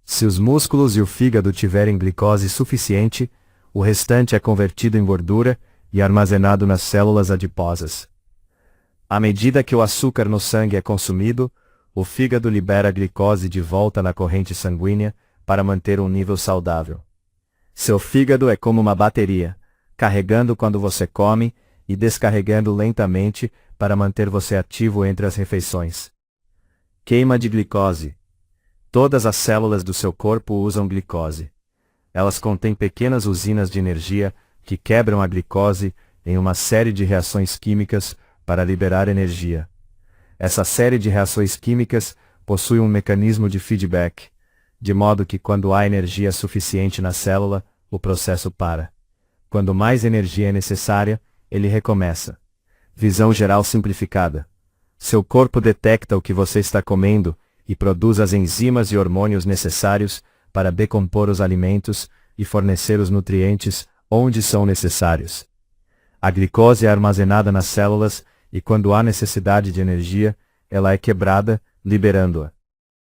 Se os músculos e o fígado tiverem glicose suficiente, o restante é convertido em gordura e armazenado nas células adiposas. À medida que o açúcar no sangue é consumido, o fígado libera a glicose de volta na corrente sanguínea para manter um nível saudável. Seu fígado é como uma bateria, carregando quando você come e descarregando lentamente para manter você ativo entre as refeições. Queima de glicose. Todas as células do seu corpo usam glicose. Elas contêm pequenas usinas de energia que quebram a glicose em uma série de reações químicas para liberar energia. Essa série de reações químicas possui um mecanismo de feedback, de modo que quando há energia suficiente na célula, o processo para. Quando mais energia é necessária, ele recomeça. Visão geral simplificada. Seu corpo detecta o que você está comendo e produz as enzimas e hormônios necessários para decompor os alimentos e fornecer os nutrientes onde são necessários. A glicose é armazenada nas células e quando há necessidade de energia, ela é quebrada, liberando-a.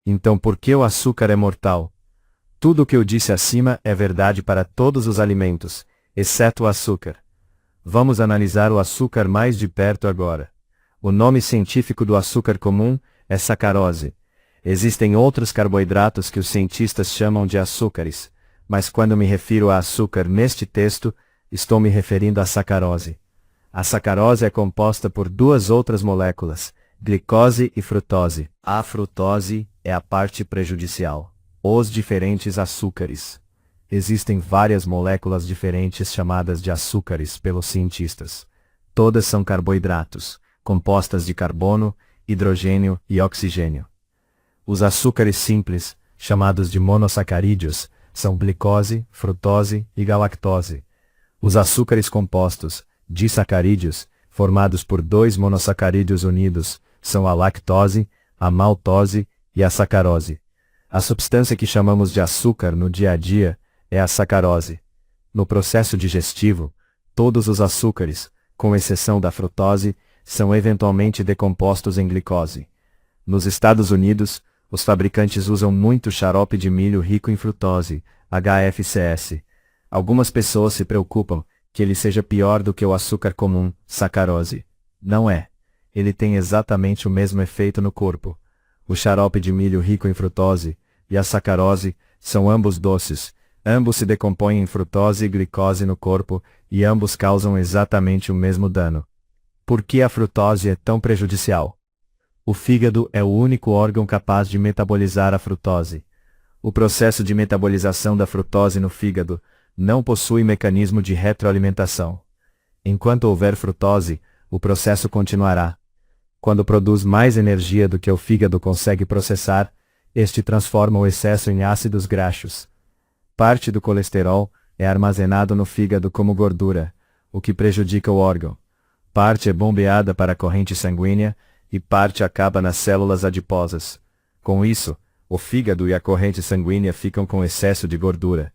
Então por que o açúcar é mortal? Tudo o que eu disse acima é verdade para todos os alimentos, exceto o açúcar. Vamos analisar o açúcar mais de perto agora. O nome científico do açúcar comum é sacarose. Existem outros carboidratos que os cientistas chamam de açúcares, mas quando me refiro a açúcar neste texto, estou me referindo à sacarose. A sacarose é composta por duas outras moléculas, glicose e frutose. A frutose é a parte prejudicial. Os diferentes açúcares. Existem várias moléculas diferentes chamadas de açúcares pelos cientistas. Todas são carboidratos, compostas de carbono, hidrogênio e oxigênio. Os açúcares simples, chamados de monossacarídeos, são glicose, frutose e galactose. Os açúcares compostos, disacarídeos, formados por dois monossacarídeos unidos, são a lactose, a maltose e a sacarose. A substância que chamamos de açúcar no dia a dia é a sacarose. No processo digestivo, todos os açúcares, com exceção da frutose, são eventualmente decompostos em glicose. Nos Estados Unidos, os fabricantes usam muito xarope de milho rico em frutose, HFCS. Algumas pessoas se preocupam que ele seja pior do que o açúcar comum, sacarose. Não é. Ele tem exatamente o mesmo efeito no corpo. O xarope de milho rico em frutose e a sacarose são ambos doces, ambos se decompõem em frutose e glicose no corpo e ambos causam exatamente o mesmo dano. Por que a frutose é tão prejudicial? O fígado é o único órgão capaz de metabolizar a frutose. O processo de metabolização da frutose no fígado não possui mecanismo de retroalimentação. Enquanto houver frutose, o processo continuará. Quando produz mais energia do que o fígado consegue processar, este transforma o excesso em ácidos graxos. Parte do colesterol é armazenado no fígado como gordura, o que prejudica o órgão. Parte é bombeada para a corrente sanguínea e parte acaba nas células adiposas. Com isso, o fígado e a corrente sanguínea ficam com excesso de gordura.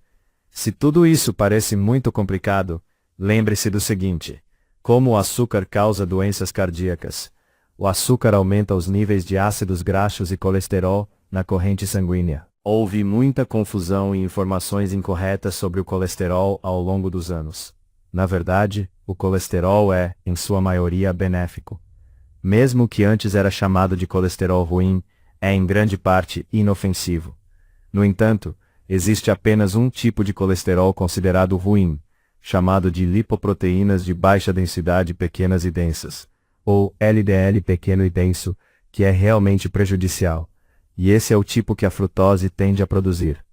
Se tudo isso parece muito complicado, lembre-se do seguinte: Como o açúcar causa doenças cardíacas. O açúcar aumenta os níveis de ácidos graxos e colesterol na corrente sanguínea. Houve muita confusão e informações incorretas sobre o colesterol ao longo dos anos. Na verdade, o colesterol é, em sua maioria, benéfico. Mesmo que antes era chamado de colesterol ruim, é em grande parte inofensivo. No entanto, existe apenas um tipo de colesterol considerado ruim, chamado de lipoproteínas de baixa densidade pequenas e densas, ou LDL pequeno e denso, que é realmente prejudicial, e esse é o tipo que a frutose tende a produzir.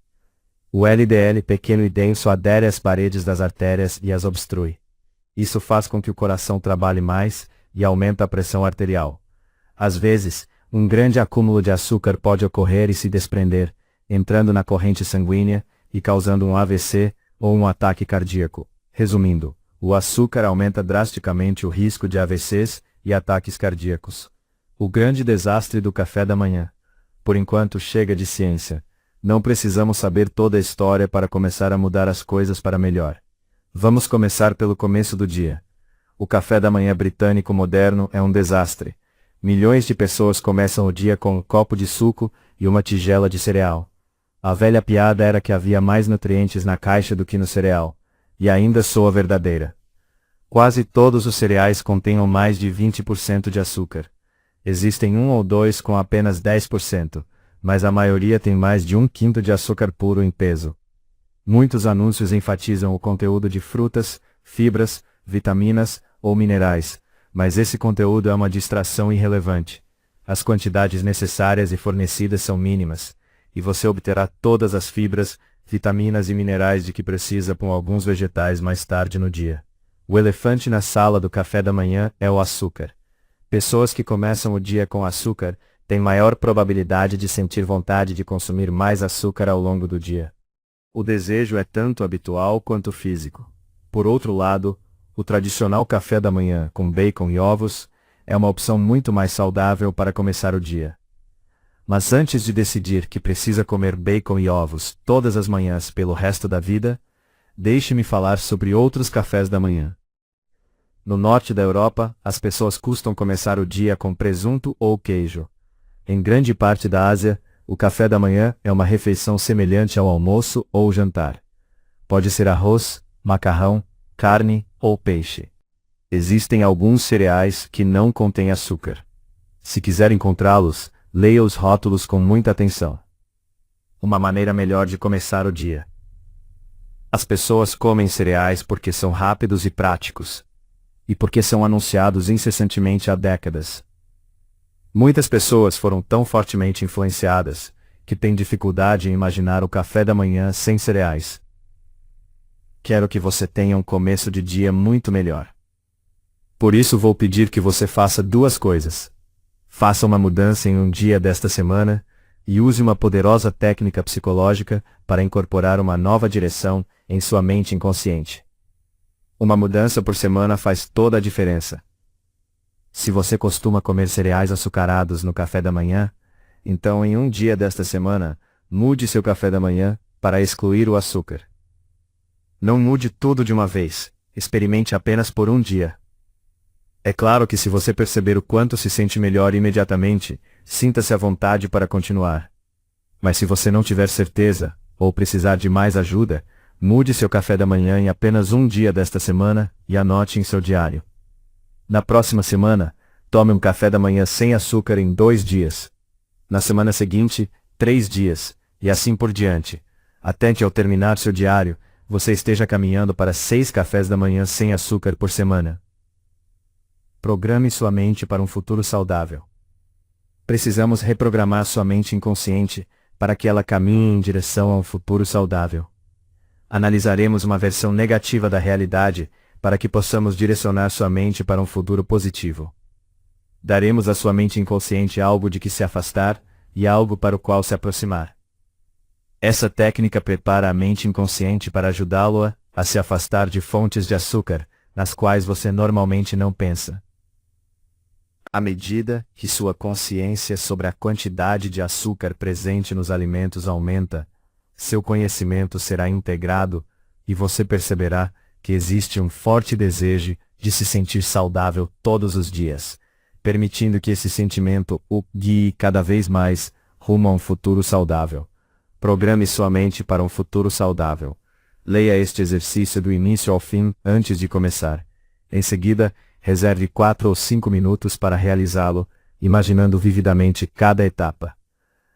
O LDL pequeno e denso adere às paredes das artérias e as obstrui. Isso faz com que o coração trabalhe mais e aumenta a pressão arterial. Às vezes, um grande acúmulo de açúcar pode ocorrer e se desprender, entrando na corrente sanguínea e causando um AVC ou um ataque cardíaco. Resumindo, o açúcar aumenta drasticamente o risco de AVCs e ataques cardíacos. O grande desastre do café da manhã. Por enquanto, chega de ciência. Não precisamos saber toda a história para começar a mudar as coisas para melhor. Vamos começar pelo começo do dia. O café da manhã britânico moderno é um desastre. Milhões de pessoas começam o dia com um copo de suco e uma tigela de cereal. A velha piada era que havia mais nutrientes na caixa do que no cereal. E ainda soa verdadeira. Quase todos os cereais contêm mais de 20% de açúcar. Existem um ou dois com apenas 10%, mas a maioria tem mais de 1/5 de açúcar puro em peso. Muitos anúncios enfatizam o conteúdo de frutas, fibras, vitaminas ou minerais, mas esse conteúdo é uma distração irrelevante. As quantidades necessárias e fornecidas são mínimas, e você obterá todas as fibras, vitaminas e minerais de que precisa com alguns vegetais mais tarde no dia. O elefante na sala do café da manhã é o açúcar. Pessoas que começam o dia com açúcar têm maior probabilidade de sentir vontade de consumir mais açúcar ao longo do dia. O desejo é tanto habitual quanto físico. Por outro lado, o tradicional café da manhã com bacon e ovos é uma opção muito mais saudável para começar o dia. Mas antes de decidir que precisa comer bacon e ovos todas as manhãs pelo resto da vida, deixe-me falar sobre outros cafés da manhã. No norte da Europa, as pessoas costumam começar o dia com presunto ou queijo. Em grande parte da Ásia, o café da manhã é uma refeição semelhante ao almoço ou jantar. Pode ser arroz, macarrão, carne ou peixe. Existem alguns cereais que não contêm açúcar. Se quiser encontrá-los, leia os rótulos com muita atenção. Uma maneira melhor de começar o dia. As pessoas comem cereais porque são rápidos e práticos. E porque são anunciados incessantemente há décadas. Muitas pessoas foram tão fortemente influenciadas, que têm dificuldade em imaginar o café da manhã sem cereais. Quero que você tenha um começo de dia muito melhor. Por isso vou pedir que você faça duas coisas. Faça uma mudança em um dia desta semana, e use uma poderosa técnica psicológica para incorporar uma nova direção em sua mente inconsciente. Uma mudança por semana faz toda a diferença. Se você costuma comer cereais açucarados no café da manhã, então em um dia desta semana, mude seu café da manhã para excluir o açúcar. Não mude tudo de uma vez, experimente apenas por um dia. É claro que se você perceber o quanto se sente melhor imediatamente, sinta-se à vontade para continuar. Mas se você não tiver certeza, ou precisar de mais ajuda, mude seu café da manhã em apenas um dia desta semana e anote em seu diário. Na próxima semana, tome um café da manhã sem açúcar em 2 dias. Na semana seguinte, 3 dias, e assim por diante, até que ao terminar seu diário, você esteja caminhando para 6 cafés da manhã sem açúcar por semana. Programe sua mente para um futuro saudável. Precisamos reprogramar sua mente inconsciente para que ela caminhe em direção a um futuro saudável. Analisaremos uma versão negativa da realidade para que possamos direcionar sua mente para um futuro positivo. Daremos à sua mente inconsciente algo de que se afastar e algo para o qual se aproximar. Essa técnica prepara a mente inconsciente para ajudá-lo a se afastar de fontes de açúcar, nas quais você normalmente não pensa. À medida que sua consciência sobre a quantidade de açúcar presente nos alimentos aumenta, seu conhecimento será integrado e você perceberá que existe um forte desejo de se sentir saudável todos os dias, permitindo que esse sentimento o guie cada vez mais rumo a um futuro saudável. Programe sua mente para um futuro saudável. Leia este exercício do início ao fim antes de começar. Em seguida, reserve 4 ou 5 minutos para realizá-lo, imaginando vividamente cada etapa.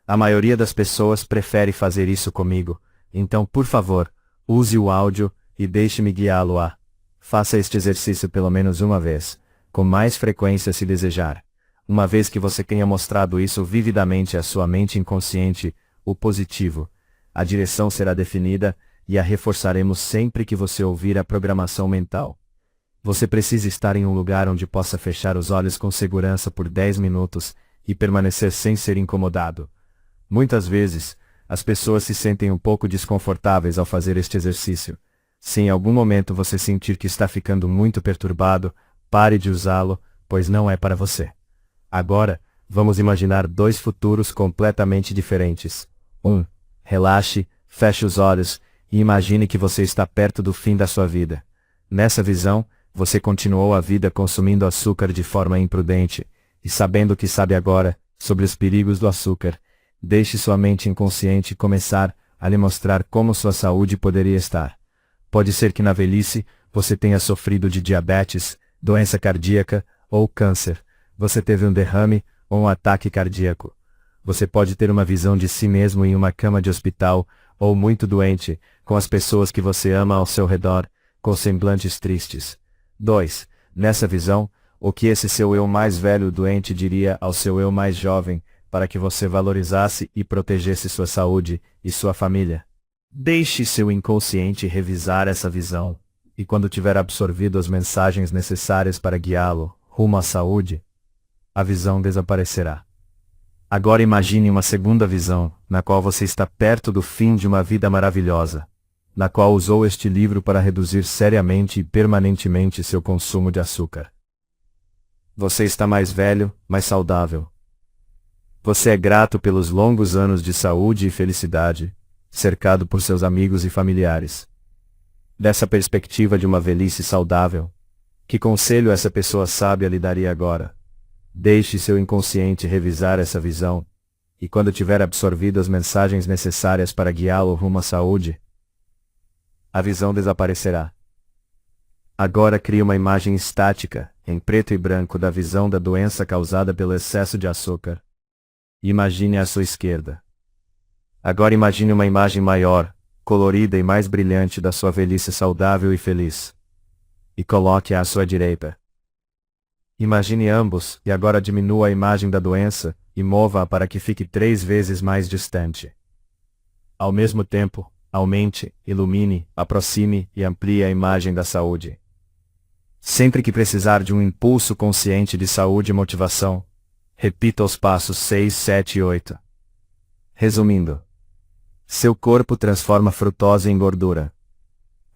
A maioria das pessoas prefere fazer isso comigo, então por favor, use o áudio e deixe-me guiá-lo a. Faça este exercício pelo menos uma vez, com mais frequência se desejar. Uma vez que você tenha mostrado isso vividamente à sua mente inconsciente, o positivo, a direção será definida e a reforçaremos sempre que você ouvir a programação mental. Você precisa estar em um lugar onde possa fechar os olhos com segurança por 10 minutos e permanecer sem ser incomodado. Muitas vezes, as pessoas se sentem um pouco desconfortáveis ao fazer este exercício. Se em algum momento você sentir que está ficando muito perturbado, pare de usá-lo, pois não é para você. Agora, vamos imaginar 2 futuros completamente diferentes. 1. Relaxe, feche os olhos e imagine que você está perto do fim da sua vida. Nessa visão, você continuou a vida consumindo açúcar de forma imprudente, e sabendo o que sabe agora sobre os perigos do açúcar, deixe sua mente inconsciente começar a lhe mostrar como sua saúde poderia estar. Pode ser que na velhice você tenha sofrido de diabetes, doença cardíaca ou câncer. Você teve um derrame ou um ataque cardíaco. Você pode ter uma visão de si mesmo em uma cama de hospital, ou muito doente, com as pessoas que você ama ao seu redor, com semblantes tristes. 2. Nessa visão, o que esse seu eu mais velho doente diria ao seu eu mais jovem, para que você valorizasse e protegesse sua saúde e sua família. Deixe seu inconsciente revisar essa visão, e quando tiver absorvido as mensagens necessárias para guiá-lo rumo à saúde, a visão desaparecerá. Agora imagine uma segunda visão, na qual você está perto do fim de uma vida maravilhosa, na qual usou este livro para reduzir seriamente e permanentemente seu consumo de açúcar. Você está mais velho, mais saudável. Você é grato pelos longos anos de saúde e felicidade, cercado por seus amigos e familiares. Dessa perspectiva de uma velhice saudável, que conselho essa pessoa sábia lhe daria agora? Deixe seu inconsciente revisar essa visão, e quando tiver absorvido as mensagens necessárias para guiá-lo rumo à saúde, a visão desaparecerá. Agora crie uma imagem estática, em preto e branco da visão da doença causada pelo excesso de açúcar. Imagine à sua esquerda. Agora imagine uma imagem maior, colorida e mais brilhante da sua velhice saudável e feliz. E coloque-a à sua direita. Imagine ambos, e agora diminua a imagem da doença, e mova-a para que fique 3 vezes mais distante. Ao mesmo tempo, aumente, ilumine, aproxime e amplie a imagem da saúde. Sempre que precisar de um impulso consciente de saúde e motivação, repita os passos 6, 7 e 8. Resumindo, seu corpo transforma frutose em gordura.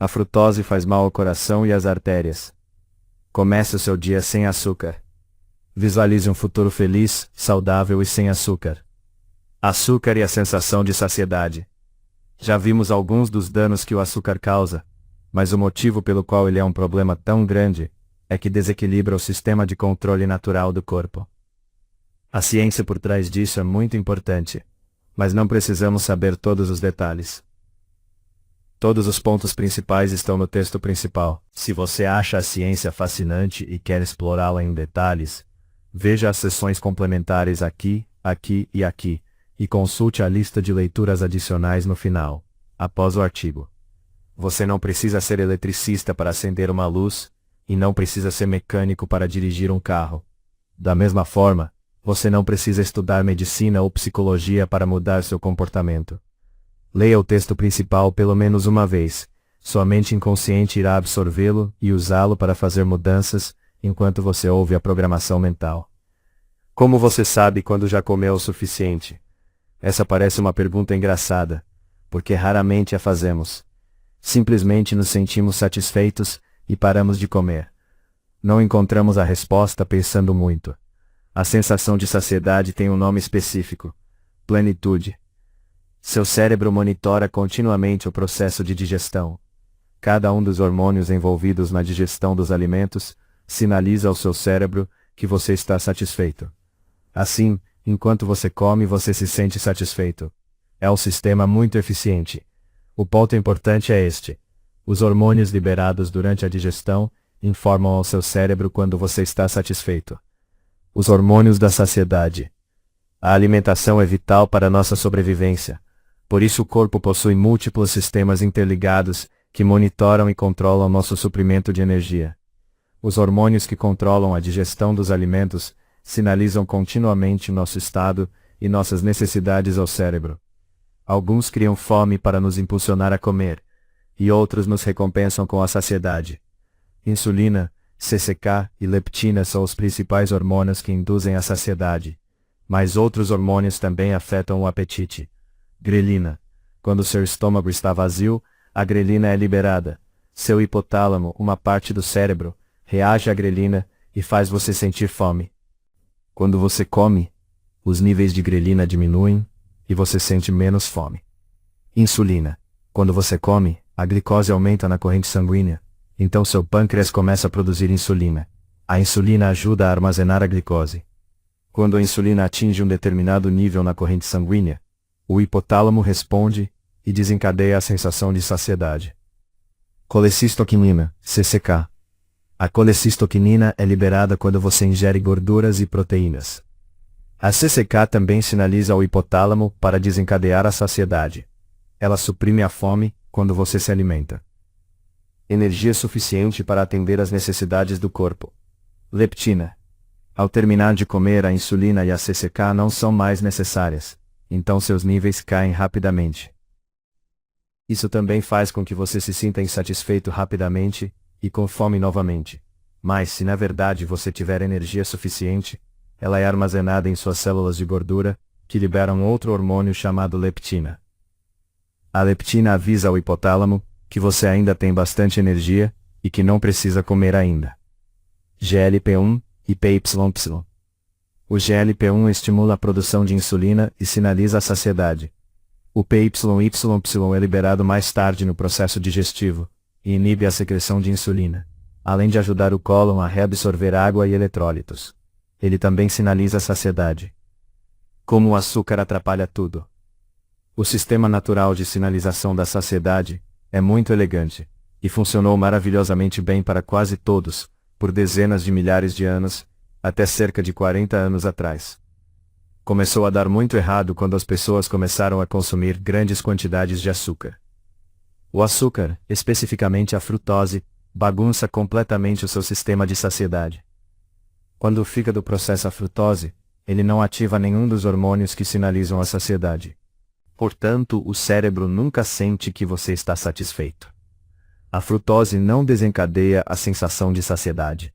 A frutose faz mal ao coração e às artérias. Comece o seu dia sem açúcar. Visualize um futuro feliz, saudável e sem açúcar. Açúcar e a sensação de saciedade. Já vimos alguns dos danos que o açúcar causa, mas o motivo pelo qual ele é um problema tão grande é que desequilibra o sistema de controle natural do corpo. A ciência por trás disso é muito importante, mas não precisamos saber todos os detalhes. Todos os pontos principais estão no texto principal. Se você acha a ciência fascinante e quer explorá-la em detalhes, veja as seções complementares aqui, aqui e aqui, e consulte a lista de leituras adicionais no final, após o artigo. Você não precisa ser eletricista para acender uma luz, e não precisa ser mecânico para dirigir um carro. Da mesma forma, você não precisa estudar medicina ou psicologia para mudar seu comportamento. Leia o texto principal pelo menos uma vez. Sua mente inconsciente irá absorvê-lo e usá-lo para fazer mudanças, enquanto você ouve a programação mental. Como você sabe quando já comeu o suficiente? Essa parece uma pergunta engraçada, porque raramente a fazemos. Simplesmente nos sentimos satisfeitos e paramos de comer. Não encontramos a resposta pensando muito. A sensação de saciedade tem um nome específico: plenitude. Seu cérebro monitora continuamente o processo de digestão. Cada um dos hormônios envolvidos na digestão dos alimentos sinaliza ao seu cérebro que você está satisfeito. Assim, enquanto você come, você se sente satisfeito. É um sistema muito eficiente. O ponto importante é este. Os hormônios liberados durante a digestão informam ao seu cérebro quando você está satisfeito. Os hormônios da saciedade. A alimentação é vital para nossa sobrevivência. Por isso o corpo possui múltiplos sistemas interligados que monitoram e controlam nosso suprimento de energia. Os hormônios que controlam a digestão dos alimentos sinalizam continuamente nosso estado e nossas necessidades ao cérebro. Alguns criam fome para nos impulsionar a comer, e outros nos recompensam com a saciedade. Insulina, CCK e leptina são os principais hormônios que induzem a saciedade, mas outros hormônios também afetam o apetite. Grelina. Quando seu estômago está vazio, a grelina é liberada. Seu hipotálamo, uma parte do cérebro, reage à grelina e faz você sentir fome. Quando você come, os níveis de grelina diminuem e você sente menos fome. Insulina. Quando você come, a glicose aumenta na corrente sanguínea, então seu pâncreas começa a produzir insulina. A insulina ajuda a armazenar a glicose. Quando a insulina atinge um determinado nível na corrente sanguínea, o hipotálamo responde e desencadeia a sensação de saciedade. Colecistoquinina, CCK. A colecistoquinina é liberada quando você ingere gorduras e proteínas. A CCK também sinaliza ao hipotálamo para desencadear a saciedade. Ela suprime a fome quando você se alimenta. Energia suficiente para atender às necessidades do corpo. Leptina. Ao terminar de comer, a insulina e a CCK não são mais necessárias, então seus níveis caem rapidamente. Isso também faz com que você se sinta insatisfeito rapidamente e com fome novamente. Mas se na verdade você tiver energia suficiente, ela é armazenada em suas células de gordura, que liberam outro hormônio chamado leptina. A leptina avisa ao hipotálamo que você ainda tem bastante energia e que não precisa comer ainda. GLP-1 e PYY. O GLP-1 estimula a produção de insulina e sinaliza a saciedade. O PYY é liberado mais tarde no processo digestivo e inibe a secreção de insulina, além de ajudar o cólon a reabsorver água e eletrólitos. Ele também sinaliza a saciedade. Como o açúcar atrapalha tudo. O sistema natural de sinalização da saciedade é muito elegante e funcionou maravilhosamente bem para quase todos, por dezenas de milhares de anos, até cerca de 40 anos atrás. Começou a dar muito errado quando as pessoas começaram a consumir grandes quantidades de açúcar. O açúcar, especificamente a frutose, bagunça completamente o seu sistema de saciedade. Quando o fígado processa a frutose, ele não ativa nenhum dos hormônios que sinalizam a saciedade. Portanto, o cérebro nunca sente que você está satisfeito. A frutose não desencadeia a sensação de saciedade.